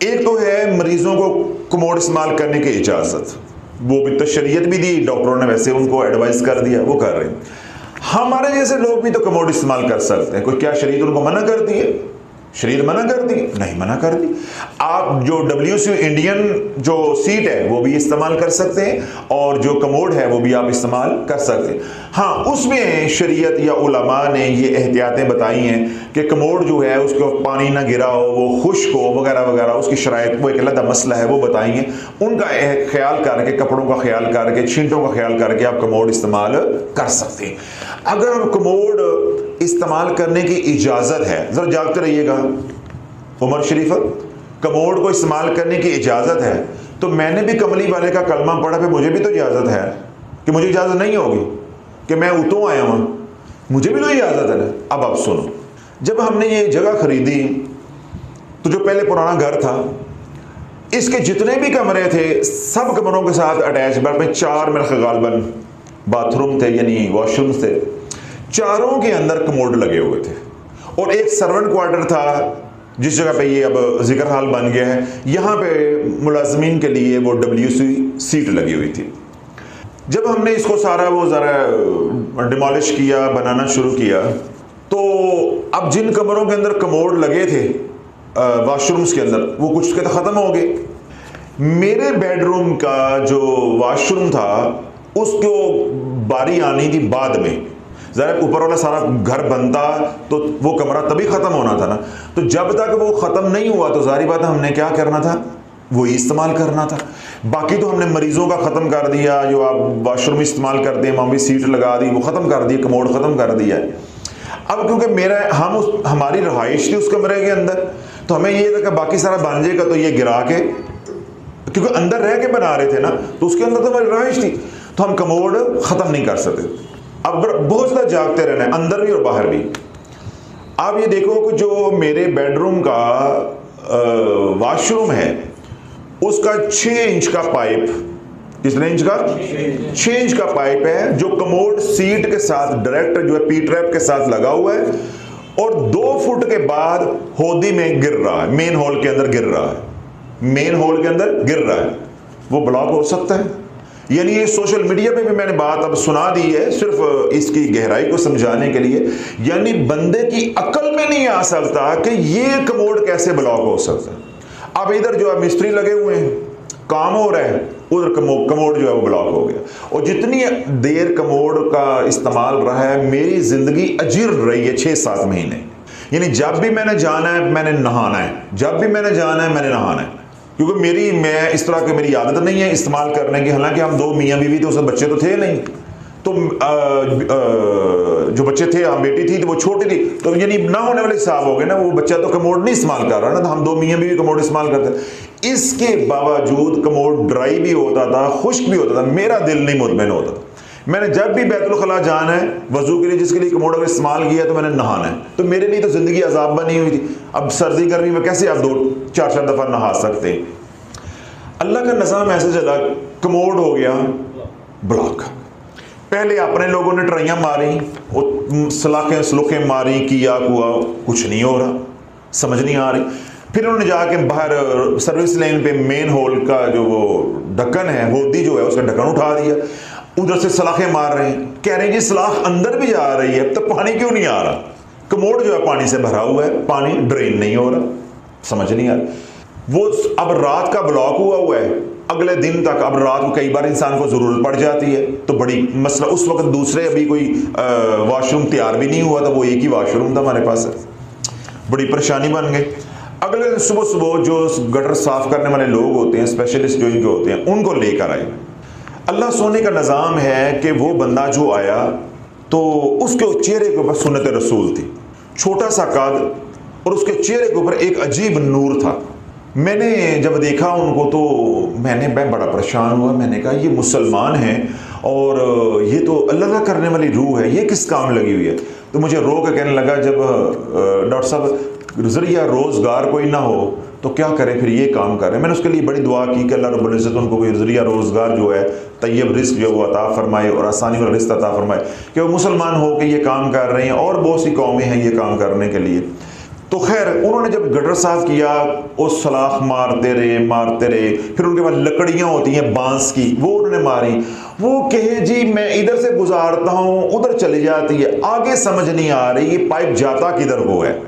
ایک تو ہے مریضوں کو کموڈ استعمال کرنے کی اجازت, وہ بھی تو شریعت بھی دی, ڈاکٹروں نے ویسے ان کو ایڈوائز کر دیا, وہ کر رہے ہیں. ہمارے جیسے لوگ بھی تو کموڈ استعمال کر سکتے ہیں. کوئی کیا شریعت ان کو منع کرتی ہے؟ شریعت منع کر دی؟ نہیں منع کر دی. آپ جو WCO انڈین جو سیٹ ہے وہ بھی استعمال کر سکتے ہیں, اور جو کموڈ ہے وہ بھی آپ استعمال کر سکتے ہیں. ہاں اس میں شریعت یا علماء نے یہ احتیاطیں بتائی ہیں کہ کموڈ جو ہے اس کو پانی نہ گرا ہو, وہ خشک ہو وغیرہ وغیرہ, اس کی شرائط وہ ایک علیحدہ مسئلہ ہے, وہ بتائیں گے. ان کا خیال کر کے, کپڑوں کا خیال کر کے, چھینٹوں کا خیال کر کے آپ کموڈ استعمال کر سکتے ہیں. اگر کموڈ استعمال کرنے کی اجازت ہے, ذرا جاگتے رہیے گا عمر شریف, کموڈ کو استعمال کرنے کی اجازت ہے تو میں نے بھی کملی والے کا کلمہ پڑھا, پہ مجھے بھی تو اجازت ہے کہ مجھے اجازت نہیں ہوگی کہ میں اتوں آیا ہوں, مجھے بھی تو اجازت ہے. اب آپ سنو, جب ہم نے یہ جگہ خریدی تو جو پہلے پرانا گھر تھا اس کے جتنے بھی کمرے تھے سب کمروں کے ساتھ اٹیچ, میں 4 میرے غالباً باتھ روم تھے یعنی واش روم تھے, چاروں کے اندر کموڈ لگے ہوئے تھے. اور ایک سرونٹ کوارٹر تھا جس جگہ پہ یہ اب ذکر حال بن گیا ہے, یہاں پہ ملازمین کے لیے وہ WC سیٹ لگی ہوئی تھی. جب ہم نے اس کو سارا وہ ذرا ڈیمالش کیا, بنانا شروع کیا, تو اب جن کمروں کے اندر کموڈ لگے تھے واش رومز کے اندر وہ کچھ کے تو ختم ہو گئے. میرے بیڈ روم کا جو واش روم تھا اس کو باری آنی تھی بعد میں, ذرا اوپر والا سارا گھر بنتا تو وہ کمرہ تبھی ختم ہونا تھا نا. تو جب تک وہ ختم نہیں ہوا تو ظاہری بات ہے ہم نے کیا کرنا تھا, وہی استعمال کرنا تھا. باقی تو ہم نے مریضوں کا ختم کر دیا, جو آپ واش روم استعمال کرتے ہیں وہاں بھی سیٹ لگا دی, وہ ختم کر دی, کموڈ ختم کر دیا. اب کیونکہ ہماری رہائش تھی اس کمرے کے اندر, تو ہمیں یہ تھا کہ باقی سارا بن جائے گا تو یہ گرا کے, کیونکہ اندر رہ کے بنا رہے تھے نا, تو اس کے اندر تو ہماری رہائش تھی, تو ہم کموڈ ختم نہیں کر سکتے. اب بہت زیادہ جاگتے رہنا ہے اندر بھی اور باہر بھی. آپ یہ دیکھو کہ جو میرے بیڈ روم کا واش روم ہے اس کا 6 انچ کا پائپ, کتنے انچ کا؟ 6 انچ کا پائپ ہے جو کموڈ سیٹ کے ساتھ ڈائریکٹ جو ہے پی ٹریپ کے ساتھ لگا ہوا ہے, اور 2 فٹ کے بعد ہودی میں گر رہا ہے, مین ہول کے اندر گر رہا ہے, مین ہول کے اندر گر رہا ہے. وہ بلاک ہو سکتا ہے. یعنی یہ سوشل میڈیا پہ بھی میں نے بات اب سنا دی ہے صرف اس کی گہرائی کو سمجھانے کے لیے. یعنی بندے کی عقل میں نہیں آ سکتا کہ یہ کموڈ کیسے بلاک ہو سکتا ہے. اب ادھر جو ہے مستری لگے ہوئے ہیں, کام ہو رہا ہے, ادھر کموڈ جو ہے وہ بلاک ہو گیا. اور جتنی دیر کموڈ کا استعمال رہا ہے میری زندگی اجیر رہی ہے 6-7 مہینے. یعنی جب بھی میں نے جانا ہے میں نے نہانا ہے, جب بھی میں نے جانا ہے میں نے نہانا ہے, کیونکہ میں اس طرح کی میری عادت نہیں ہے استعمال کرنے کی. حالانکہ ہم 2 میاں بیوی تھے, اس میں بچے تو تھے نہیں, تو جو بچے تھے, ہم بیٹی تھی تو وہ چھوٹی تھی, تو یعنی نہ ہونے والے حساب ہو گئے نا, وہ بچہ تو کموڈ نہیں استعمال کر رہا نا, تو ہم 2 میاں بیوی کموڈ استعمال کرتے. اس کے باوجود کموڈ ڈرائی بھی ہوتا تھا, خشک بھی ہوتا تھا, میرا دل نہیں مطمئن ہوتا. میں نے جب بھی بیت الخلاء جانا ہے وضو کے لیے, جس کے لیے کموڈ اگر استعمال کیا تو میں نے نہانا ہے, تو میرے لیے تو زندگی عذاب بنی ہوئی تھی. اب سردی گرمی میں کیسے آپ 2-4 دفعہ نہا سکتے ہیں. اللہ کا نظام ایسے چلا, کموڈ ہو گیا بلاک. پہلے اپنے لوگوں نے ٹرائیاں ماری, سلوکیں ماری, کیا کچھ نہیں ہو رہا, سمجھ نہیں آ رہی. پھر انہوں نے جا کے باہر سروس لائن پہ مین ہول کا جو وہ ڈھکن ہے, ہودی جو ہے, اس کا ڈھکن اٹھا دیا. ادھر سے سلاخیں مار رہے ہیں, کہہ رہے ہیں جی سلاخ اندر بھی جا رہی ہے, تو پانی کیوں نہیں آ رہا؟ کموڈ جو ہے پانی سے بھرا ہوا ہے, پانی ڈرین نہیں ہو رہا, سمجھ نہیں آ رہا. وہ اب رات کا بلاک ہوا ہے, اگلے دن تک. اب رات کو کئی بار انسان کو ضرورت پڑ جاتی ہے, تو بڑی مسئلہ. اس وقت دوسرے ابھی کوئی واش روم تیار بھی نہیں ہوا تھا, وہ ایک ہی واش روم تھا ہمارے پاس, بڑی پریشانی بن گئی. اگلے دن صبح جو گٹر صاف کرنے والے لوگ ہوتے ہیں, اسپیشلسٹ جو ان کے ہوتے ہیں, ان کو لے کر آئے. اللہ سونے کا نظام ہے کہ وہ بندہ جو آیا تو اس کے چہرے کے اوپر سنت رسول تھی, چھوٹا سا قد, اور اس کے چہرے کے اوپر ایک عجیب نور تھا. میں نے جب دیکھا ان کو تو میں بڑا پریشان ہوا. میں نے کہا یہ مسلمان ہیں اور یہ تو اللہ کرنے والی روح ہے, یہ کس کام لگی ہوئی ہے؟ تو مجھے رو کے کہنے لگا, جب ڈاکٹر صاحب ذریعہ روزگار کوئی نہ ہو تو کیا کریں, پھر یہ کام کر رہے ہیں. میں نے اس کے لیے بڑی دعا کی کہ اللہ رب العزت ان کو کوئی ذریعہ روزگار جو ہے, طیب رزق جو وہ عطا فرمائے اور آسانی والا رزق عطا فرمائے, کہ وہ مسلمان ہو کے یہ کام کر رہے ہیں, اور بہت سی قومیں ہیں یہ کام کرنے کے لیے. تو خیر انہوں نے جب گٹر صاف کیا, وہ سلاخ مارتے رہے. پھر ان کے پاس لکڑیاں ہوتی ہیں بانس کی, وہ انہوں نے ماری. وہ کہے جی میں ادھر سے گزارتا ہوں, ادھر چلی جاتی ہے, آگے سمجھ نہیں آ رہی یہ پائپ جاتا کدھر وہ ہے.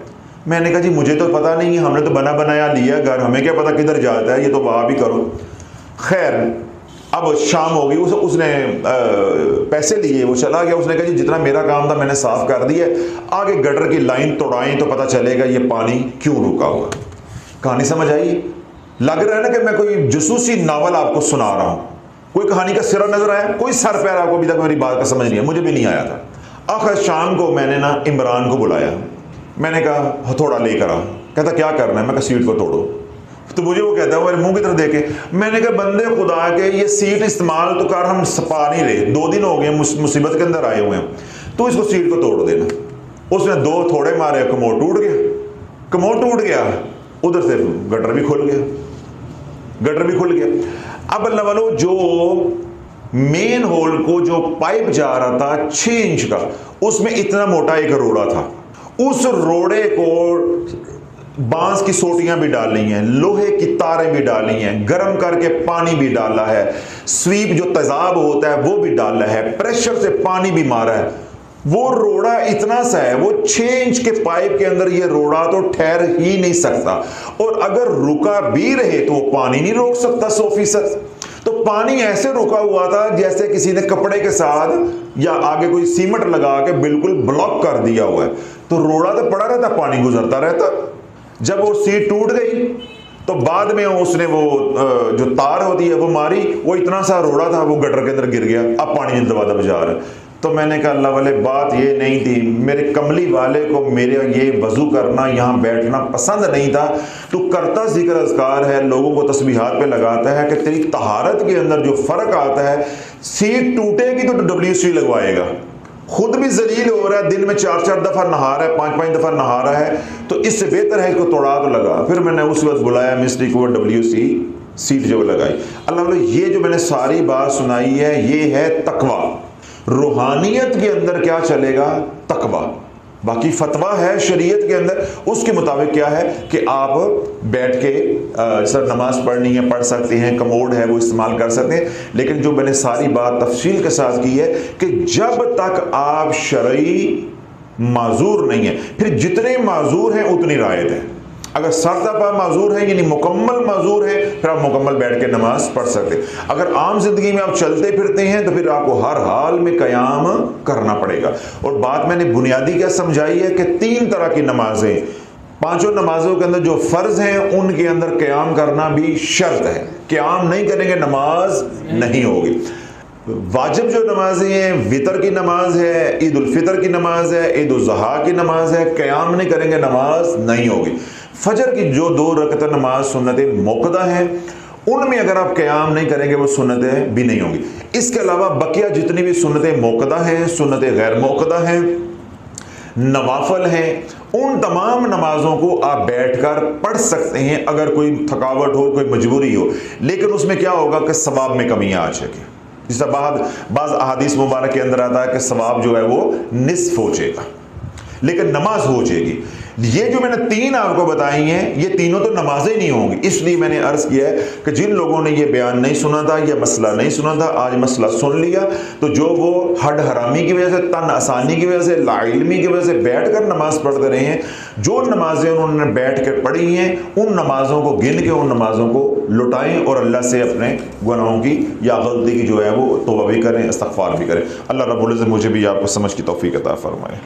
میں نے کہا جی مجھے تو پتہ نہیں ہے, ہم نے تو بنا بنایا لیا گھر, ہمیں کیا پتہ کدھر جاتا ہے, یہ تو آپ ہی کرو. خیر اب شام ہو گئی, اس نے پیسے لیے, وہ چلا گیا. اس نے کہا جی جتنا میرا کام تھا میں نے صاف کر دیا, آگے گٹر کی لائن توڑائیں تو پتہ چلے گا یہ پانی کیوں رکا ہوا. کہانی سمجھ آئی؟ لگ رہا ہے نا کہ میں کوئی جاسوسی ناول آپ کو سنا رہا ہوں. کوئی کہانی کا سرا نظر آیا؟ کوئی سر پیر آپ کو ابھی تک میری بات کا سمجھ نہیں ہے, مجھے بھی نہیں آیا تھا. آخر شام کو میں نے نا عمران کو بلایا. میں نے کہا ہتھوڑا لے کر آ. کہتا کیا کرنا ہے؟ میں کہا سیٹ کو توڑو. تو مجھے وہ کہتا ہے میرے منہ کی طرف دیکھے. میں نے کہا بندے خدا کے یہ سیٹ استعمال تو کر, ہم سپا نہیں رہے, 2 دن ہو گئے مصیبت کے اندر آئے ہوئے ہیں, تو اس کو سیٹ کو توڑ دینا. اس نے 2 تھوڑے مارے, کموڈ ٹوٹ گیا. ادھر سے گٹر بھی کھل گیا. اب اللہ والو جو مین ہول کو جو پائپ جا رہا تھا 6 انچ کا, اس میں اتنا موٹا ایک روڑا تھا. اس روڑے کو بانس کی سوٹیاں بھی ڈالی ہیں, لوہے کی تاریں بھی ڈالی ہیں, گرم کر کے پانی بھی ڈالا ہے, سویپ جو تیزاب ہوتا ہے وہ بھی ڈالا ہے, پریشر سے پانی بھی مارا ہے. وہ روڑا اتنا سا ہے, وہ 6 انچ کے پائپ کے اندر یہ روڑا تو ٹھہر ہی نہیں سکتا, اور اگر رکا بھی رہے تو وہ پانی نہیں روک سکتا 100%. تو پانی ایسے رکا ہوا تھا جیسے کسی نے کپڑے کے ساتھ یا آگے کوئی سیمنٹ لگا کے بالکل بلاک کر دیا ہوا ہے. تو روڑا تو پڑا رہتا, پانی گزرتا رہتا. جب وہ سیٹ ٹوٹ گئی تو بعد میں اس نے وہ جو تار ہوتی ہے وہ ماری, وہ اتنا سا روڑا تھا وہ گٹر کے اندر گر گیا. اب پانی دبا جا رہا ہے. تو میں نے کہا اللہ والے بات یہ نہیں تھی, میرے کملی والے کو میرے یہ وضو کرنا, یہاں بیٹھنا پسند نہیں تھا. تو کرتا ذکر اذکار ہے, لوگوں کو تسبیحات پہ لگاتا ہے کہ تیری طہارت کے اندر جو فرق آتا ہے, سیٹ ٹوٹے گی تو WC لگوائے گا, خود بھی ذلیل ہو رہا ہے, دن میں 4 دفعہ نہا رہا ہے, 5 دفعہ نہا رہا ہے, تو اس سے بہتر ہے اس کو توڑا تو لگا. پھر میں نے اس وقت بلایا مستری کو, WC سیٹ جو لگائی. اللہ یہ جو میں نے ساری بات سنائی ہے یہ ہے تقوی. روحانیت کے اندر کیا چلے گا؟ تقوی. باقی فتویٰ ہے شریعت کے اندر, اس کے مطابق کیا ہے کہ آپ بیٹھ کے سر نماز پڑھنی ہے پڑھ سکتے ہیں, کموڈ ہے وہ استعمال کر سکتے ہیں. لیکن جو میں نے ساری بات تفصیل کے ساتھ کی ہے کہ جب تک آپ شرعی معذور نہیں ہیں, پھر جتنے معذور ہیں اتنی رعایت ہے. اگر سرتاپا معذور ہیں یعنی مکمل معذور ہیں, پھر آپ مکمل بیٹھ کے نماز پڑھ سکتے. اگر عام زندگی میں آپ چلتے پھرتے ہیں تو پھر آپ کو ہر حال میں قیام کرنا پڑے گا. اور بات میں نے بنیادی کیا سمجھائی ہے کہ 3 طرح کی نمازیں, 5 نمازوں کے اندر جو فرض ہیں ان کے اندر قیام کرنا بھی شرط ہے. قیام نہیں کریں گے نماز نہیں ہوگی. واجب جو نمازیں ہیں, وطر کی نماز ہے, عید الفطر کی نماز ہے, عید الاضحیٰ کی نماز ہے, قیام نہیں کریں گے نماز نہیں ہوگی. فجر کی جو 2 رکعت نماز سنت موقدہ ہیں, ان میں اگر آپ قیام نہیں کریں گے وہ سنتیں بھی نہیں ہوں گی. اس کے علاوہ بقیہ جتنی بھی سنتیں موقدہ ہیں, سنتیں غیر موقدہ ہیں, نوافل ہیں، ان تمام نمازوں کو آپ بیٹھ کر پڑھ سکتے ہیں اگر کوئی تھکاوٹ ہو، کوئی مجبوری ہو، لیکن اس میں کیا ہوگا کہ ثواب میں کمیاں آ سکے. جس طرح بعض احادیث مبارک کے اندر آتا ہے کہ ثواب جو ہے وہ نصف ہو جائے گا لیکن نماز ہو جائے گی. یہ جو میں نے 3 آپ کو بتائی ہیں، یہ تینوں تو نمازیں نہیں ہوں گی. اس لیے میں نے عرض کیا ہے کہ جن لوگوں نے یہ بیان نہیں سنا تھا، یہ مسئلہ نہیں سنا تھا، آج مسئلہ سن لیا، تو جو وہ ہڈ حرامی کی وجہ سے، تن آسانی کی وجہ سے، لا علمی کی وجہ سے بیٹھ کر نماز پڑھتے رہے ہیں، جو نمازیں انہوں نے بیٹھ کے پڑھی ہیں ان نمازوں کو گن کے ان نمازوں کو لٹائیں اور اللہ سے اپنے گناہوں کی یا غلطی کی جو ہے وہ توبہ بھی کریں، استغفار بھی کریں. اللہ رب العزت مجھے بھی آپ کو سمجھ کی توفیق عطا فرمائے.